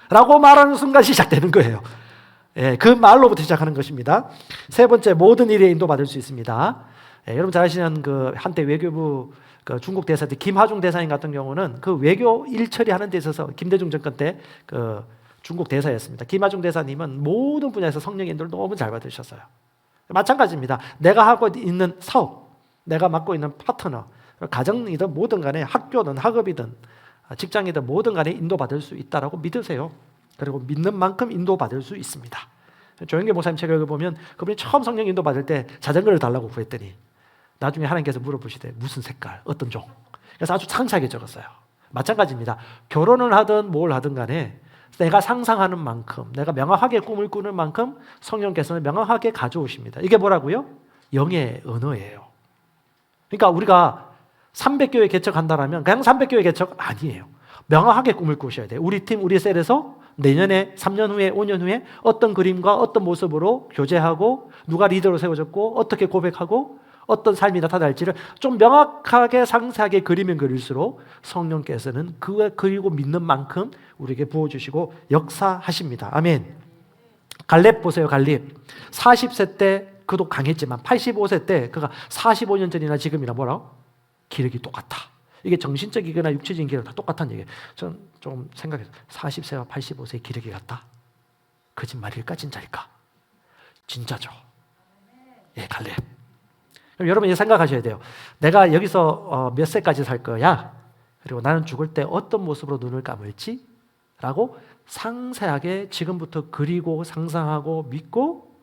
라고 말하는 순간 시작되는 거예요. 그 말로부터 시작하는 것입니다. 세 번째, 모든 일에 인도받을 수 있습니다. 여러분 잘 아시는 그 한때 외교부 그 중국 대사 때 김하중 대사님 같은 경우는 그 외교 일 처리하는 데 있어서 김대중 정권 때 그 중국 대사였습니다. 김하중 대사님은 모든 분야에서 성령의 인도를 너무 잘 받으셨어요. 마찬가지입니다. 내가 하고 있는 사업, 내가 맡고 있는 파트너, 가정이든 뭐든 간에 학교든 학업이든 직장이든 뭐든 간에 인도받을 수 있다라고 믿으세요. 그리고 믿는 만큼 인도받을 수 있습니다. 조영계 목사님 책을 보면 그분이 처음 성령 인도받을 때 자전거를 달라고 구했더니 나중에 하나님께서 물어보시되 무슨 색깔, 어떤 종. 그래서 아주 창차게 적었어요. 마찬가지입니다. 결혼을 하든 뭘 하든 간에 내가 상상하는 만큼, 내가 명확하게 꿈을 꾸는 만큼 성령께서는 명확하게 가져오십니다. 이게 뭐라고요? 영의 언어예요. 그러니까 우리가 300교회 개척한다면 그냥 300교회 개척 아니에요. 명확하게 꿈을 꾸셔야 돼요. 우리 팀, 우리 셀에서 내년에, 3년 후에, 5년 후에 어떤 그림과 어떤 모습으로 교제하고 누가 리더로 세워졌고 어떻게 고백하고 어떤 삶이 나타날지를 좀 명확하게 상세하게 그리면 그릴수록 성령께서는 그리고 믿는 만큼 우리에게 부어주시고 역사하십니다. 아멘. 갈렙 보세요. 갈렙 40세 때 그도 강했지만 85세 때 그가 45년 전이나 지금이나 뭐라고? 기력이 똑같아. 이게 정신적이거나 육체적인 기력 다 똑같다는 얘기예요. 저는 좀 생각해서 40세와 85세의 기력이 같다? 거짓말일까 진짜일까? 진짜죠. 예, 갈렙. 그럼 여러분 생각하셔야 돼요. 내가 여기서 몇 세까지 살 거야? 그리고 나는 죽을 때 어떤 모습으로 눈을 감을지? 라고 상세하게 지금부터 그리고 상상하고 믿고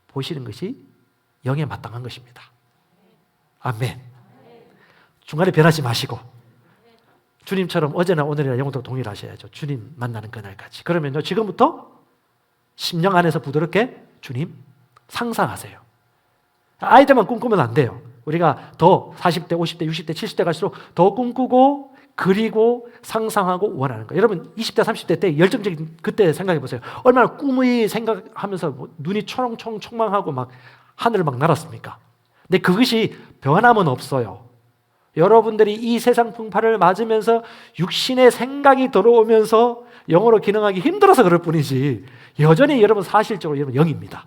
보시는 것이 영에 마땅한 것입니다. 아멘. 중간에 변하지 마시고 주님처럼 어제나 오늘이나 영원토록 동일하셔야죠. 주님 만나는 그날까지. 그러면요 지금부터 심령 안에서 부드럽게 주님 상상하세요. 아이들만 꿈꾸면 안 돼요. 우리가 더 40대, 50대, 60대, 70대 갈수록 더 꿈꾸고 그리고 상상하고 원하는 거예요. 여러분 20대, 30대 때 열정적인 그때 생각해 보세요. 얼마나 꿈의 생각하면서 눈이 초롱초롱 총망하고 막 하늘을 막 날았습니까? 근데 그것이 변함은 없어요. 여러분들이 이 세상 풍파를 맞으면서 육신의 생각이 들어오면서 영어로 기능하기 힘들어서 그럴 뿐이지 여전히 여러분 사실적으로 여러분 영입니다.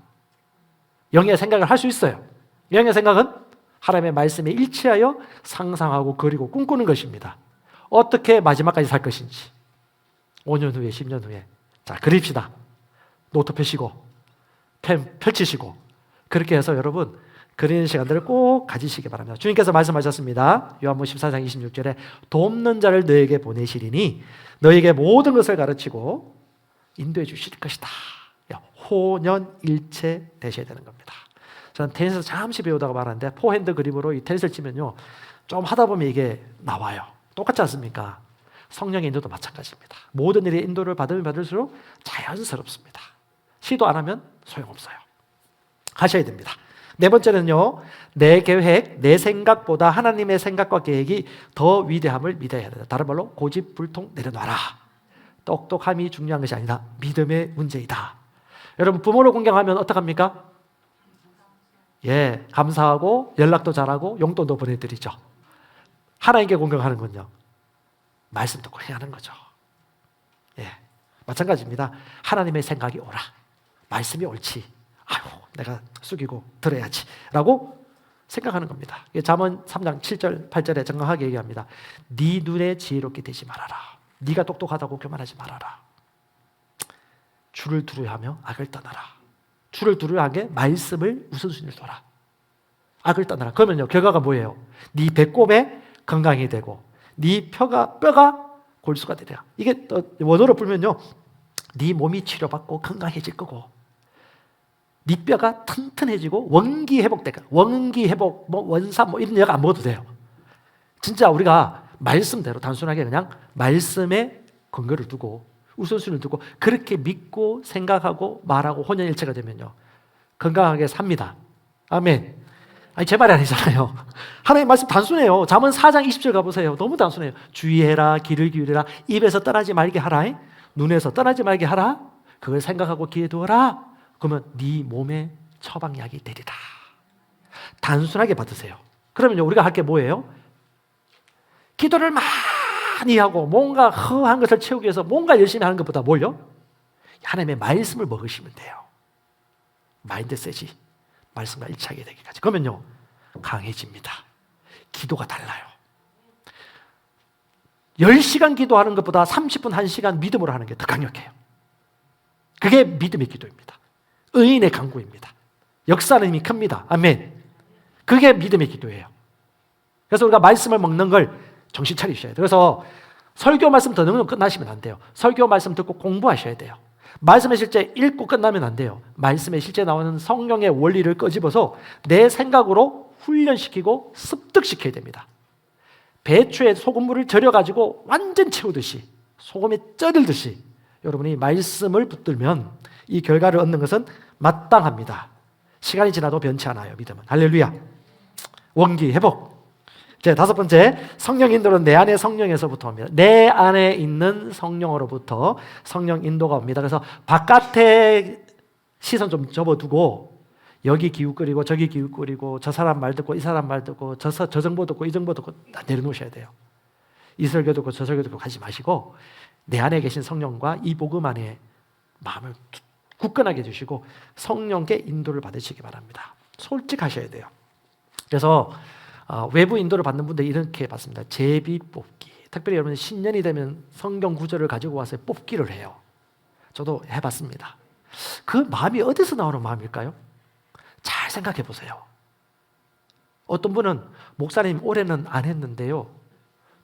영의 생각을 할 수 있어요. 영의 생각은 하나님의 말씀에 일치하여 상상하고 그리고 꿈꾸는 것입니다. 어떻게 마지막까지 살 것인지 5년 후에 10년 후에 자 그립시다. 노트 펴시고 펜 펼치시고 그렇게 해서 여러분 그리는 시간들을 꼭 가지시기 바랍니다. 주님께서 말씀하셨습니다. 요한복음 14장 26절에 돕는 자를 너에게 보내시리니 너에게 모든 것을 가르치고 인도해 주실 것이다. 호년일체 되셔야 되는 겁니다. 저는 테니스 잠시 배우다가 말하는데 포핸드 그립으로 이 테니스를 치면요 좀 하다 보면 이게 나와요. 똑같지 않습니까? 성령의 인도도 마찬가지입니다. 모든 일에 인도를 받으면 받을수록 자연스럽습니다. 시도 안 하면 소용없어요. 하셔야 됩니다. 네 번째는요, 내 계획, 내 생각보다 하나님의 생각과 계획이 더 위대함을 믿어야 된다. 다른 말로 고집불통 내려놔라. 똑똑함이 중요한 것이 아니다. 믿음의 문제이다. 여러분 부모를 공경하면 어떡합니까? 예, 감사하고 연락도 잘하고 용돈도 보내드리죠. 하나님께 공경하는군요. 말씀 듣고 행하는 거죠. 예, 마찬가지입니다. 하나님의 생각이 오라. 말씀이 옳지. 아유, 내가 숙이고 들어야지 라고 생각하는 겁니다. 잠언 3장 7절 8절에 정확하게 얘기합니다. 네 눈에 지혜롭게 되지 말아라. 네가 똑똑하다고 교만하지 말아라. 주를 두려워하며 악을 떠나라. 주를 두려워하게 말씀을 우선순위를 둬라. 악을 떠나라. 그러면요 결과가 뭐예요? 네 배꼽에 건강이 되고 네 뼈가 골수가 되리라. 이게 원어로 풀면요 네 몸이 치료받고 건강해질 거고 네 뼈가 튼튼해지고 원기 회복될까? 원기 회복, 원산 이런 얘기 안 먹어도 돼요. 진짜 우리가 말씀대로 단순하게 그냥 말씀에 근거를 두고 우선순위를 두고 그렇게 믿고 생각하고 말하고 혼연일체가 되면요 건강하게 삽니다. 아멘. 아니 제 말이 아니잖아요. 하나님의 말씀 단순해요. 잠언 4장 20절 가보세요. 너무 단순해요. 주의해라, 귀를 기울이라, 입에서 떠나지 말게 하라, 눈에서 떠나지 말게 하라. 그걸 생각하고 귀에 두어라. 그러면 네 몸에 처방약이 되리라. 단순하게 받으세요. 그러면 우리가 할 게 뭐예요? 기도를 많이 하고 뭔가 허한 것을 채우기 위해서 뭔가 열심히 하는 것보다 뭘요? 하나님의 말씀을 먹으시면 돼요. 마인드셋이 말씀과 일치하게 되기까지. 그러면요 강해집니다. 기도가 달라요. 10시간 기도하는 것보다 30분, 1시간 믿음으로 하는 게 더 강력해요. 그게 믿음의 기도입니다. 의인의 간구입니다. 역사는 이미 큽니다. 아멘. 그게 믿음의 기도예요. 그래서 우리가 말씀을 먹는 걸 정신 차리셔야 돼요. 그래서 설교 말씀 듣는 끝나시면 안 돼요. 설교 말씀 듣고 공부하셔야 돼요. 말씀의 실제 읽고 끝나면 안 돼요. 말씀에 실제 나오는 성령의 원리를 끄집어서 내 생각으로 훈련시키고 습득시켜야 됩니다. 배추에 소금물을 절여가지고 완전 채우듯이 소금에 쪄들듯이 여러분이 말씀을 붙들면 이 결과를 얻는 것은 마땅합니다. 시간이 지나도 변치 않아요. 믿음은. 할렐루야. 원기 회복. 제 5번째, 성령 인도는 내 안의 성령에서부터 옵니다. 내 안에 있는 성령으로부터 성령 인도가 옵니다. 그래서 바깥에 시선 좀 접어두고 여기 기웃거리고 저기 기웃거리고 저 사람 말 듣고 이 사람 말 듣고 저 정보 듣고 이 정보 듣고 다 내려놓으셔야 돼요. 이 설교 듣고 저 설교 듣고 가지 마시고 내 안에 계신 성령과 이 복음 안에 마음을 굳건하게 해주시고 성령께 인도를 받으시기 바랍니다. 솔직하셔야 돼요. 그래서 외부 인도를 받는 분들 이렇게 받습니다. 제비 뽑기. 특별히 여러분 신년이 되면 성경 구절을 가지고 와서 뽑기를 해요. 저도 해봤습니다. 그 마음이 어디서 나오는 마음일까요? 잘 생각해 보세요. 어떤 분은 목사님 올해는 안 했는데요.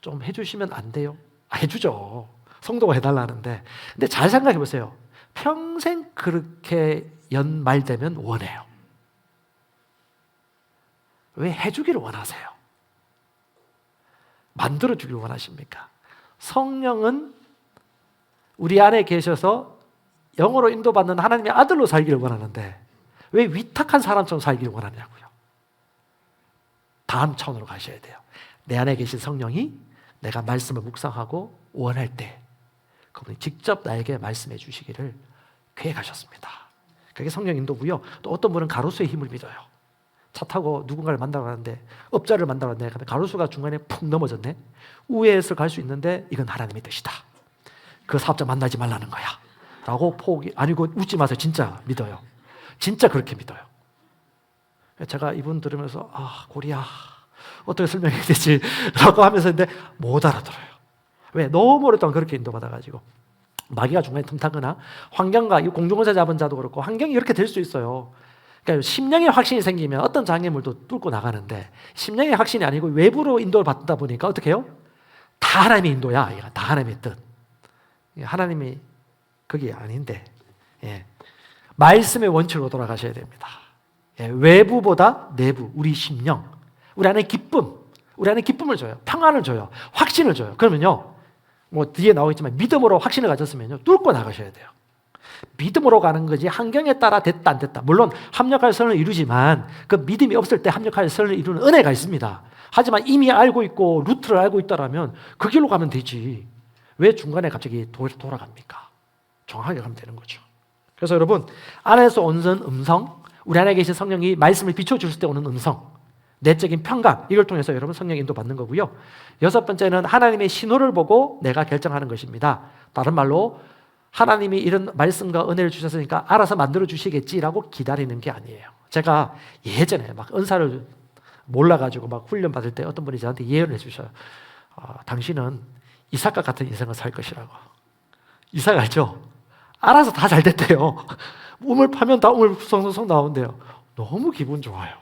좀 해주시면 안 돼요? 해주죠. 성도가 해달라는데. 근데 잘 생각해 보세요. 평생 그렇게 연말되면 원해요. 왜 해주기를 원하세요? 만들어주기를 원하십니까? 성령은 우리 안에 계셔서 영으로 인도받는 하나님의 아들로 살기를 원하는데 왜 위탁한 사람처럼 살기를 원하냐고요. 다음 차원으로 가셔야 돼요. 내 안에 계신 성령이 내가 말씀을 묵상하고 원할 때 그분이 직접 나에게 말씀해 주시기를 계획하셨습니다. 그게 성령 인도고요. 또 어떤 분은 가로수의 힘을 믿어요. 차 타고 누군가를 만나러 가는데 업자를 만나러 가는데 가로수가 중간에 푹 넘어졌네. 우회해서 갈 수 있는데 이건 하나님의 뜻이다. 그 사업자 만나지 말라는 거야 라고 아니고 웃지 마세요. 진짜 믿어요. 진짜 그렇게 믿어요. 제가 이분 들으면서 고리야 어떻게 설명해야 되지? 라고 하면서 했는데 못 알아들어요. 왜? 너무 오랫동안 그렇게 인도받아가지고 마귀가 중간에 틈타거나 환경과 공중권세 잡은 자도 그렇고 환경이 이렇게 될 수 있어요. 그러니까 심령의 확신이 생기면 어떤 장애물도 뚫고 나가는데 심령의 확신이 아니고 외부로 인도를 받다 보니까 어떻게 해요? 다 하나님의 인도야. 다 하나님의 뜻. 하나님이 그게 아닌데 말씀의 원칙으로 돌아가셔야 됩니다. 외부보다 내부, 우리 심령, 우리 안에 기쁨, 우리 안에 기쁨을 줘요. 평안을 줘요. 확신을 줘요. 그러면요, 뭐 뒤에 나오겠지만 믿음으로 확신을 가졌으면요, 뚫고 나가셔야 돼요. 믿음으로 가는 거지 환경에 따라 됐다 안 됐다. 물론 합력할 선을 이루지만 그 믿음이 없을 때 합력할 선을 이루는 은혜가 있습니다. 하지만 이미 알고 있고 루트를 알고 있다라면 그 길로 가면 되지. 왜 중간에 갑자기 돌아갑니까? 정확하게 가면 되는 거죠. 그래서 여러분 안에서 오는 음성, 우리 안에 계신 성령이 말씀을 비춰주실 때 오는 음성, 내적인 평강, 이걸 통해서 여러분 성령 인도 받는 거고요. 6번째는 하나님의 신호를 보고 내가 결정하는 것입니다. 다른 말로 하나님이 이런 말씀과 은혜를 주셨으니까 알아서 만들어 주시겠지라고 기다리는 게 아니에요. 제가 예전에 막 은사를 몰라가지고 막 훈련 받을 때 어떤 분이 저한테 예언을 해주셔요. 당신은 이삭과 같은 인생을 살 것이라고. 이삭 알죠? 알아서 다 잘 됐대요. 우물 파면 다 우물 성성성 나온대요. 너무 기분 좋아요.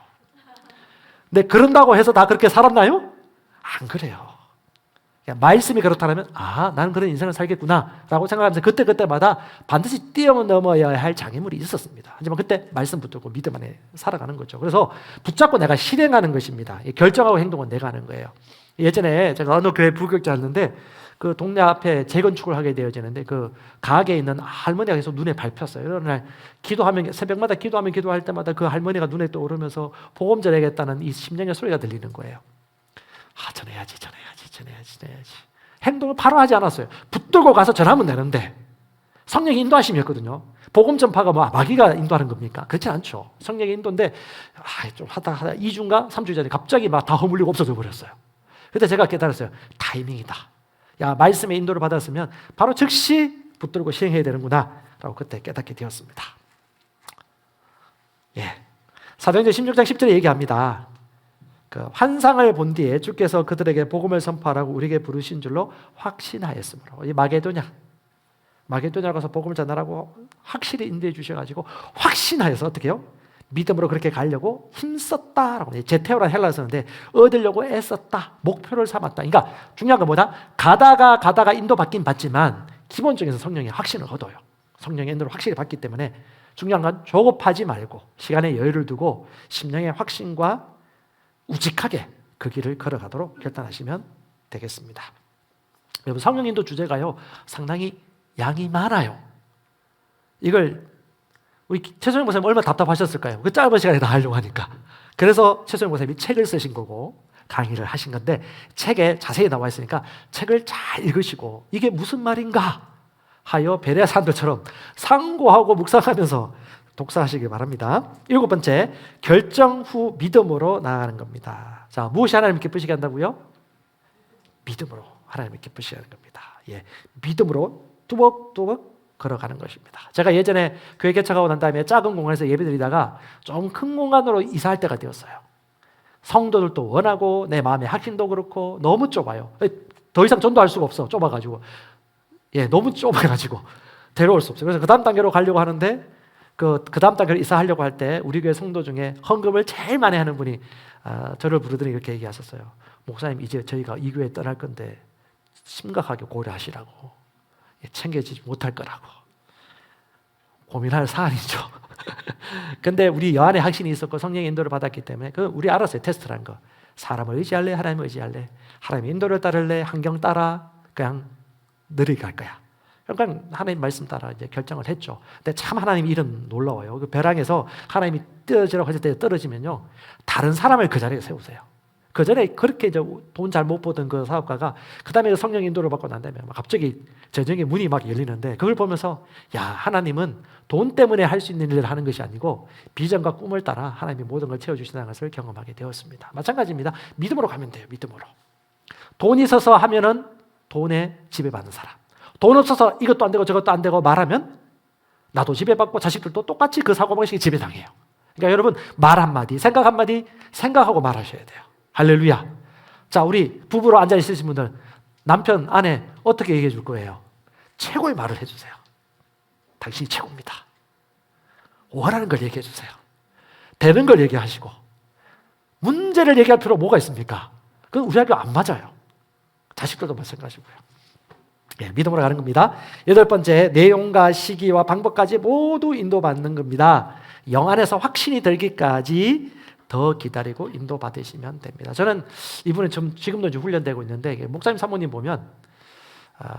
근데 그런다고 해서 다 그렇게 살았나요? 안 그래요. 말씀이 그렇다면 나는 그런 인생을 살겠구나 라고 생각하면서 그때마다 반드시 뛰어넘어야 할 장애물이 있었습니다. 하지만 그때 말씀 붙들고 믿음 안에 살아가는 거죠. 그래서 붙잡고 내가 실행하는 것입니다. 결정하고 행동은 내가 하는 거예요. 예전에 제가 어느 교회 부교육자였는데 그 동네 앞에 재건축을 하게 되어지는데 그 가게에 있는 할머니가 계속 눈에 밟혔어요. 이런 날 기도하면 새벽마다 기도할 때마다 그 할머니가 눈에 떠오르면서 복음 전해야겠다는 이 심령의 소리가 들리는 거예요. 전해야지. 행동을 바로 하지 않았어요. 붙들고 가서 전하면 되는데 성령의 인도하심이었거든요. 복음 전파가 뭐 마귀가 인도하는 겁니까? 그렇지 않죠. 성령의 인도인데 좀 하다 2주인가 3주 전에 갑자기 막 다 허물리고 없어져 버렸어요. 그때 제가 깨달았어요. 타이밍이다. 말씀의 인도를 받았으면 바로 즉시 붙들고 시행해야 되는구나 라고 그때 깨닫게 되었습니다. 사도행전 16장 10절에 얘기합니다. 그 환상을 본 뒤에 주께서 그들에게 복음을 선포하라고 우리에게 부르신 줄로 확신하였으므로. 이 마게도냐 가서 복음을 전하라고 확실히 인도해 주셔가지고 확신하여서 어떻게 해요? 믿음으로 그렇게 가려고 힘썼다라고. 제테오란 헬라어 쓰는데 얻으려고 애썼다. 목표를 삼았다. 그러니까 중요한 건 뭐다? 가다가 인도받긴 받지만 기본적인 성령의 확신을 얻어요. 성령의 인도를 확실히 받기 때문에 중요한 건 조급하지 말고 시간에 여유를 두고 심령의 확신과 우직하게 그 길을 걸어가도록 결단하시면 되겠습니다. 여러분 성령 인도 주제가요 상당히 양이 많아요. 이걸 우리 최소영 목사님 얼마나 답답하셨을까요? 그 짧은 시간에 다 하려고 하니까. 그래서 최소영 목사님이 책을 쓰신 거고 강의를 하신 건데 책에 자세히 나와 있으니까 책을 잘 읽으시고 이게 무슨 말인가 하여 베레아 사람들처럼 상고하고 묵상하면서 독서하시기 바랍니다. 7번째, 결정 후 믿음으로 나아가는 겁니다. 자, 무엇이 하나님을 기쁘시게 한다고요? 믿음으로 하나님을 기쁘시게 하는 겁니다. 예, 믿음으로 뚜벅뚜벅 걸어가는 것입니다. 제가 예전에 교회 개척하고 난 다음에 작은 공간에서 예배드리다가 좀 큰 공간으로 이사할 때가 되었어요. 성도들도 원하고 내 마음의 확신도 그렇고 너무 좁아요. 더 이상 전도할 수가 없어. 좁아가지고. 예, 너무 좁아가지고 데려올 수 없어요. 그래서 그 다음 단계로 가려고 하는데 그 다음 단계로 이사하려고 할 때 우리 교회 성도 중에 헌금을 제일 많이 하는 분이 저를 부르더니 이렇게 얘기하셨어요. 목사님, 이제 저희가 이 교회 떠날 건데 심각하게 고려하시라고. 챙겨지지 못할 거라고. 고민할 사안이죠. 근데 우리 여안에 확신이 있었고 성령의 인도를 받았기 때문에 그 우리 알았어요. 테스트라는 거. 사람을 의지할래? 하나님을 의지할래? 하나님의 인도를 따를래? 환경 따라? 그냥 느리게 갈 거야. 그러니까 하나님 말씀 따라 이제 결정을 했죠. 근데 참 하나님 일은 놀라워요. 그 벼랑에서 하나님이 떨어지라고 했을 때 떨어지면요, 다른 사람을 그 자리에 세우세요. 그 전에 그렇게 돈 잘 못 보던 그 사업가가 그 다음에 성령 인도를 받고 난 다음에 갑자기 재정의 문이 막 열리는데 그걸 보면서 야, 하나님은 돈 때문에 할 수 있는 일을 하는 것이 아니고 비전과 꿈을 따라 하나님이 모든 걸 채워주신다는 것을 경험하게 되었습니다. 마찬가지입니다. 믿음으로 가면 돼요. 믿음으로. 돈이 있어서 하면은 돈에 지배받는 사람. 돈 없어서 이것도 안 되고 저것도 안 되고 말하면 나도 지배받고 자식들도 똑같이 그 사고방식에 지배당해요. 그러니까 여러분, 말 한마디, 생각 한마디 생각하고 말하셔야 돼요. 할렐루야. 자, 우리 부부로 앉아 있으신 분들 남편, 아내 어떻게 얘기해 줄 거예요? 최고의 말을 해주세요. 당신이 최고입니다. 원하는 걸 얘기해 주세요. 되는 걸 얘기하시고 문제를 얘기할 필요 뭐가 있습니까? 그건 우리하고 안 맞아요. 자식들도 마찬가지고요. 예, 믿음으로 가는 겁니다. 8번째, 내용과 시기와 방법까지 모두 인도받는 겁니다. 영 안에서 확신이 들기까지 더 기다리고 인도받으시면 됩니다. 저는 이분은 지금도 훈련되고 있는데 목사님 사모님 보면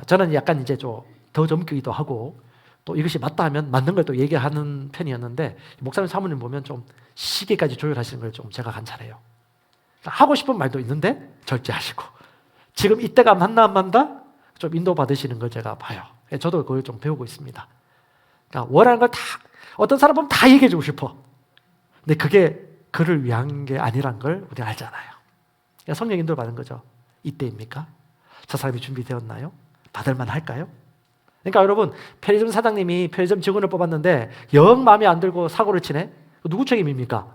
저는 약간 이제 더 젊기도 하고 또 이것이 맞다 하면 맞는 걸 또 얘기하는 편이었는데 목사님 사모님 보면 좀 시기까지 조율하시는 걸 좀 제가 관찰해요. 하고 싶은 말도 있는데 절제하시고 지금 이때가 맞나 안 맞나 좀 인도받으시는 걸 제가 봐요. 저도 그걸 좀 배우고 있습니다. 그러니까 원하는 걸 다 어떤 사람 보면 다 얘기해 주고 싶어. 근데 그게 그를 위한 게 아니란 걸 우리 알잖아요. 그러니까 성령 인도를 받는 거죠. 이때입니까? 저 사람이 준비되었나요? 받을만 할까요? 그러니까 여러분, 편의점 사장님이 편의점 직원을 뽑았는데 영 마음에 안 들고 사고를 치네? 누구 책임입니까?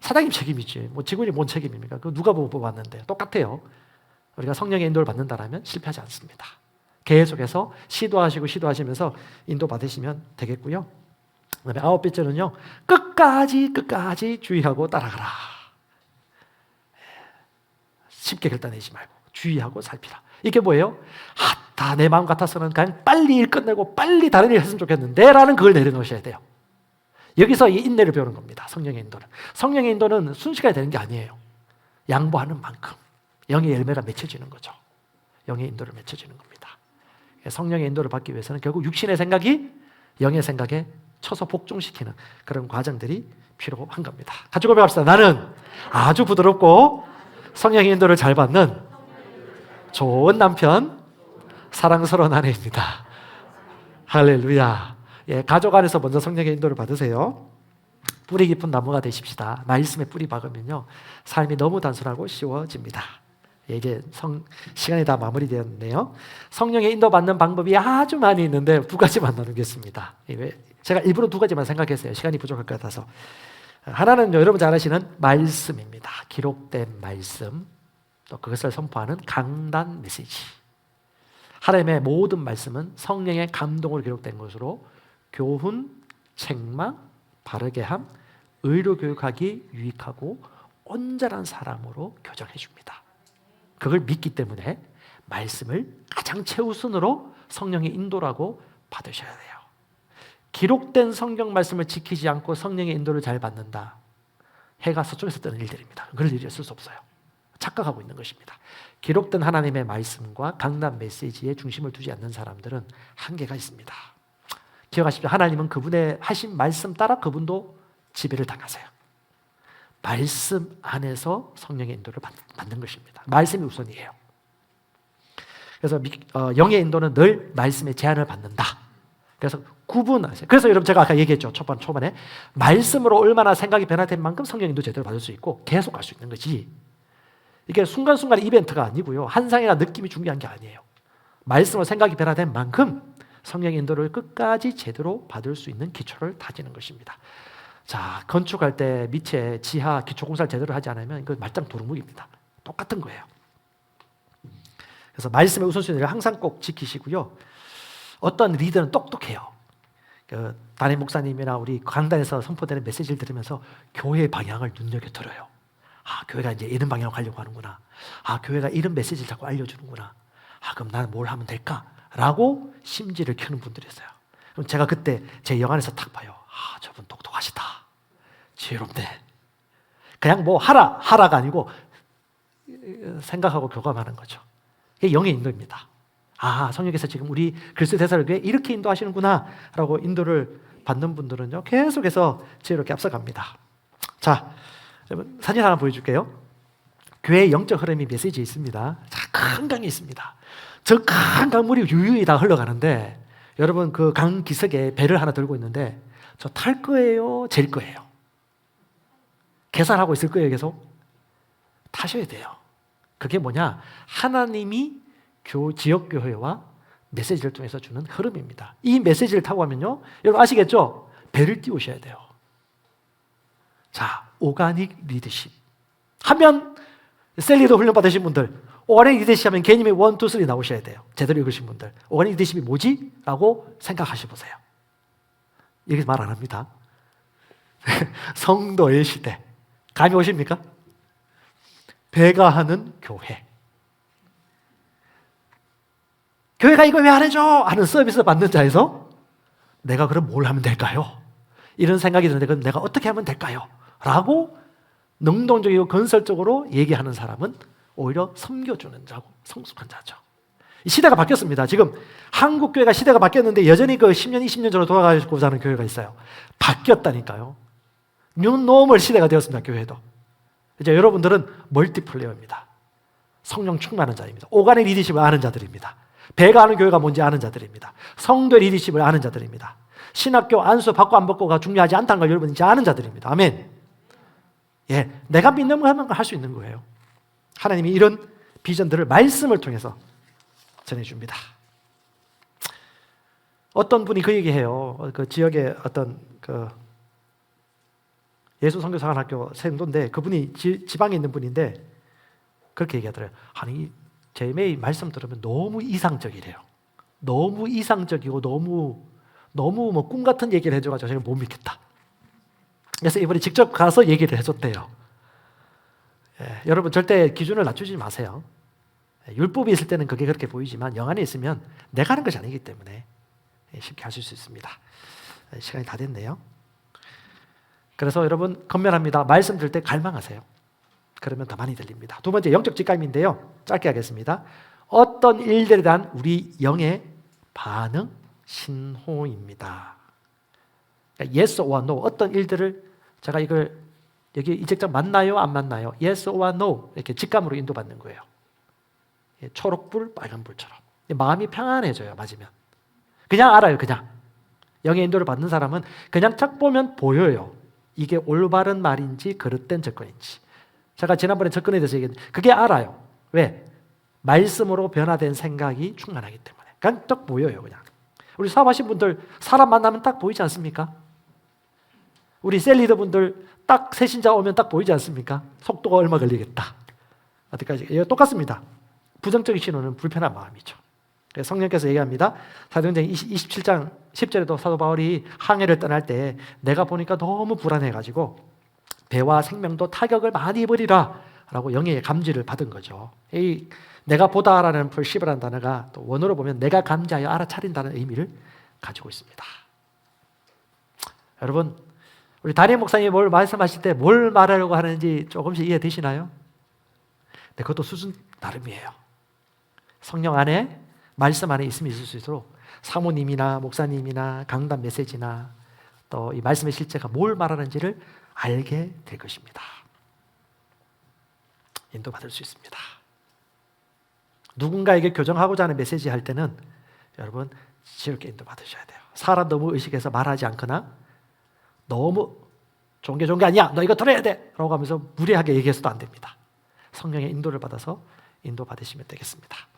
사장님 책임이지. 뭐 직원이 뭔 책임입니까? 그 누가 보고 뽑았는데. 똑같아요. 우리가 성령의 인도를 받는다면 실패하지 않습니다. 계속해서 시도하시면서 인도 받으시면 되겠고요. 그다음에 9번째는요, 끝까지 주의하고 따라가라. 쉽게 결단내지 말고 주의하고 살피라. 이게 뭐예요? 다 내 마음 같아서는 그냥 빨리 일 끝내고 빨리 다른 일 했으면 좋겠는데 라는 그걸 내려놓으셔야 돼요. 여기서 이 인내를 배우는 겁니다. 성령의 인도는. 성령의 인도는 순식간에 되는 게 아니에요. 양보하는 만큼 영의 열매가 맺혀지는 거죠. 영의 인도를 맺혀지는 겁니다. 성령의 인도를 받기 위해서는 결국 육신의 생각이 영의 생각에 쳐서 복종시키는 그런 과정들이 필요한 겁니다. 같이 고백합시다. 나는 아주 부드럽고 성령의 인도를 잘 받는 좋은 남편, 사랑스러운 아내입니다. 할렐루야. 예, 가족 안에서 먼저 성령의 인도를 받으세요. 뿌리 깊은 나무가 되십시다. 말씀에 뿌리 박으면요, 삶이 너무 단순하고 쉬워집니다. 예, 이제 시간이 다 마무리되었네요. 성령의 인도받는 방법이 아주 많이 있는데 2가지만 나누겠습니다. 제가 일부러 2가지만 생각했어요. 시간이 부족할 것 같아서. 하나는 여러분 잘 아시는 말씀입니다. 기록된 말씀, 또 그것을 선포하는 강단 메시지. 하나님의 모든 말씀은 성령의 감동으로 기록된 것으로 교훈, 책망, 바르게 함, 의로 교육하기 유익하고 온전한 사람으로 교정해 줍니다. 그걸 믿기 때문에 말씀을 가장 최우선으로 성령의 인도라고 받으셔야 돼요. 기록된 성경 말씀을 지키지 않고 성령의 인도를 잘 받는다. 해가 서쪽에서 뜨는 일들입니다. 그럴 일이 있을 수 없어요. 착각하고 있는 것입니다. 기록된 하나님의 말씀과 강단 메시지에 중심을 두지 않는 사람들은 한계가 있습니다. 기억하십시오. 하나님은 그분의 하신 말씀 따라 그분도 지배를 당하세요. 말씀 안에서 성령의 인도를 받는 것입니다. 말씀이 우선이에요. 그래서 영의 인도는 늘 말씀의 제한을 받는다. 그래서 구분하세요. 그래서 여러분 제가 아까 얘기했죠. 초반에 말씀으로 얼마나 생각이 변화된 만큼 성령 인도 제대로 받을 수 있고 계속 갈 수 있는 거지. 이게 순간순간의 이벤트가 아니고요. 한상이나 느낌이 중요한 게 아니에요. 말씀으로 생각이 변화된 만큼 성령 인도를 끝까지 제대로 받을 수 있는 기초를 다지는 것입니다. 자, 건축할 때 밑에 지하 기초공사를 제대로 하지 않으면 이거 말짱 도루묵입니다. 똑같은 거예요. 그래서 말씀의 우선순위를 항상 꼭 지키시고요. 어떤 리더는 똑똑해요. 담임 목사님이나 우리 강단에서 선포되는 메시지를 들으면서 교회의 방향을 눈여겨들어요. 교회가 이제 이런 방향으로 가려고 하는구나. 교회가 이런 메시지를 자꾸 알려주는구나. 그럼 나는 뭘 하면 될까? 라고 심지를 켜는 분들이 있어요. 그럼 제가 그때 제 영안에서 딱 봐요. 저분 똑똑하시다. 지혜롭네. 그냥 뭐 하라가 아니고 생각하고 교감하는 거죠. 이게 영의 인도입니다. 성령께서 지금 우리 그리스도 대사를 위해 이렇게 인도하시는구나 라고 인도를 받는 분들은요, 계속해서 지혜롭게 앞서갑니다. 자, 여러분 사진 하나 보여줄게요. 교회의 영적 흐름이 메시지에 있습니다. 큰 강이 있습니다. 저 큰 강물이 유유히 다 흘러가는데 여러분 그 강 기슭에 배를 하나 들고 있는데 저 탈 거예요? 질 거예요? 계산하고 있을 거예요 계속? 타셔야 돼요. 그게 뭐냐? 하나님이 지역교회와 메시지를 통해서 주는 흐름입니다. 이 메시지를 타고 가면요, 여러분 아시겠죠? 배를 띄우셔야 돼요. 자, 오가닉 리더십 하면 셀리더 훈련 받으신 분들, 오가닉 리더십 하면 개념이 1, 2, 3 나오셔야 돼요. 제대로 읽으신 분들 오가닉 리더십이 뭐지? 라고 생각하셔보세요. 여기서 말 안 합니다. 성도의 시대 감이 오십니까? 배가 하는 교회. 교회가 이거 왜 안 해줘? 하는 서비스 받는 자에서 내가 그럼 뭘 하면 될까요? 이런 생각이 드는데 그럼 내가 어떻게 하면 될까요? 라고 능동적이고 건설적으로 얘기하는 사람은 오히려 섬겨주는 자고 성숙한 자죠. 이 시대가 바뀌었습니다. 지금 한국 교회가 시대가 바뀌었는데 여전히 그 10년, 20년 전으로 돌아가고자 하는 교회가 있어요. 바뀌었다니까요. 뉴노멀 시대가 되었습니다. 교회도. 이제 여러분들은 멀티플레이어입니다. 성령 충만한 자입니다. 오간의 리더십을 아는 자들입니다. 배가 하는 교회가 뭔지 아는 자들입니다. 성도의 리더십을 아는 자들입니다. 신학교 안수 받고 안 받고가 중요하지 않다는 걸 여러분 이제 아는 자들입니다. 아멘. 예, 내가 믿는 거 하면 할 수 있는 거예요. 하나님이 이런 비전들을 말씀을 통해서 전해줍니다. 어떤 분이 그 얘기해요. 그 지역에 어떤 그 예수 선교사관학교 생도인데 그분이 지방에 있는 분인데 그렇게 얘기하더래요. 아니 제 매일 말씀 들으면 너무 이상적이래요. 너무 이상적이고 너무 뭐 꿈 같은 얘기를 해줘가지고 제가 못 믿겠다. 그래서 이번에 직접 가서 얘기를 해줬대요. 여러분 절대 기준을 낮추지 마세요. 율법이 있을 때는 그게 그렇게 보이지만 영 안에 있으면 내가 하는 것이 아니기 때문에 쉽게 하실 수 있습니다. 시간이 다 됐네요. 그래서 여러분 건면합니다. 말씀 들을 때 갈망하세요. 그러면 더 많이 들립니다. 두 번째 영적 직감인데요. 짧게 하겠습니다. 어떤 일들에 대한 우리 영의 반응, 신호입니다. 그러니까 yes or no. 어떤 일들을 제가 이걸 여기 이 책장 맞나요? 안 맞나요? yes or no. 이렇게 직감으로 인도받는 거예요. 초록불, 빨간불처럼. 마음이 평안해져요. 맞으면. 그냥 알아요. 그냥. 영의 인도를 받는 사람은 그냥 딱 보면 보여요. 이게 올바른 말인지 그릇된 접근인지. 제가 지난번에 접근에 대해서 얘기했는데 그게 알아요. 왜? 말씀으로 변화된 생각이 충만하기 때문에. 그냥 딱 보여요. 그냥. 우리 사업하신 분들 사람 만나면 딱 보이지 않습니까? 우리 셀리더 분들 딱 새신자 오면 딱 보이지 않습니까? 속도가 얼마 걸리겠다. 어디까지? 똑같습니다. 부정적인 신호는 불편한 마음이죠. 성령께서 얘기합니다. 사도행전 27장 10절에도 사도 바울이 항해를 떠날 때 내가 보니까 너무 불안해가지고 배와 생명도 타격을 많이 입으리라 라고 영의 감지를 받은 거죠. 이 내가 보다라는 perceive라는 단어가 또 원어로 보면 내가 감지하여 알아차린다는 의미를 가지고 있습니다. 여러분 우리 담임 목사님이 뭘 말씀하실 때 뭘 말하려고 하는지 조금씩 이해되시나요? 근데 그것도 수준 나름이에요. 성령 안에, 말씀 안에 있음이 있을 수 있도록 사모님이나 목사님이나 강단 메시지나 또 이 말씀의 실제가 뭘 말하는지를 알게 될 것입니다. 인도받을 수 있습니다. 누군가에게 교정하고자 하는 메시지 할 때는 여러분 지혜롭게 인도받으셔야 돼요. 사람 너무 의식해서 말하지 않거나 너무 좋은 게 아니야, 너 이거 들어야 돼 라고 하면서 무리하게 얘기해서도 안 됩니다. 성령의 인도를 받아서 인도받으시면 되겠습니다.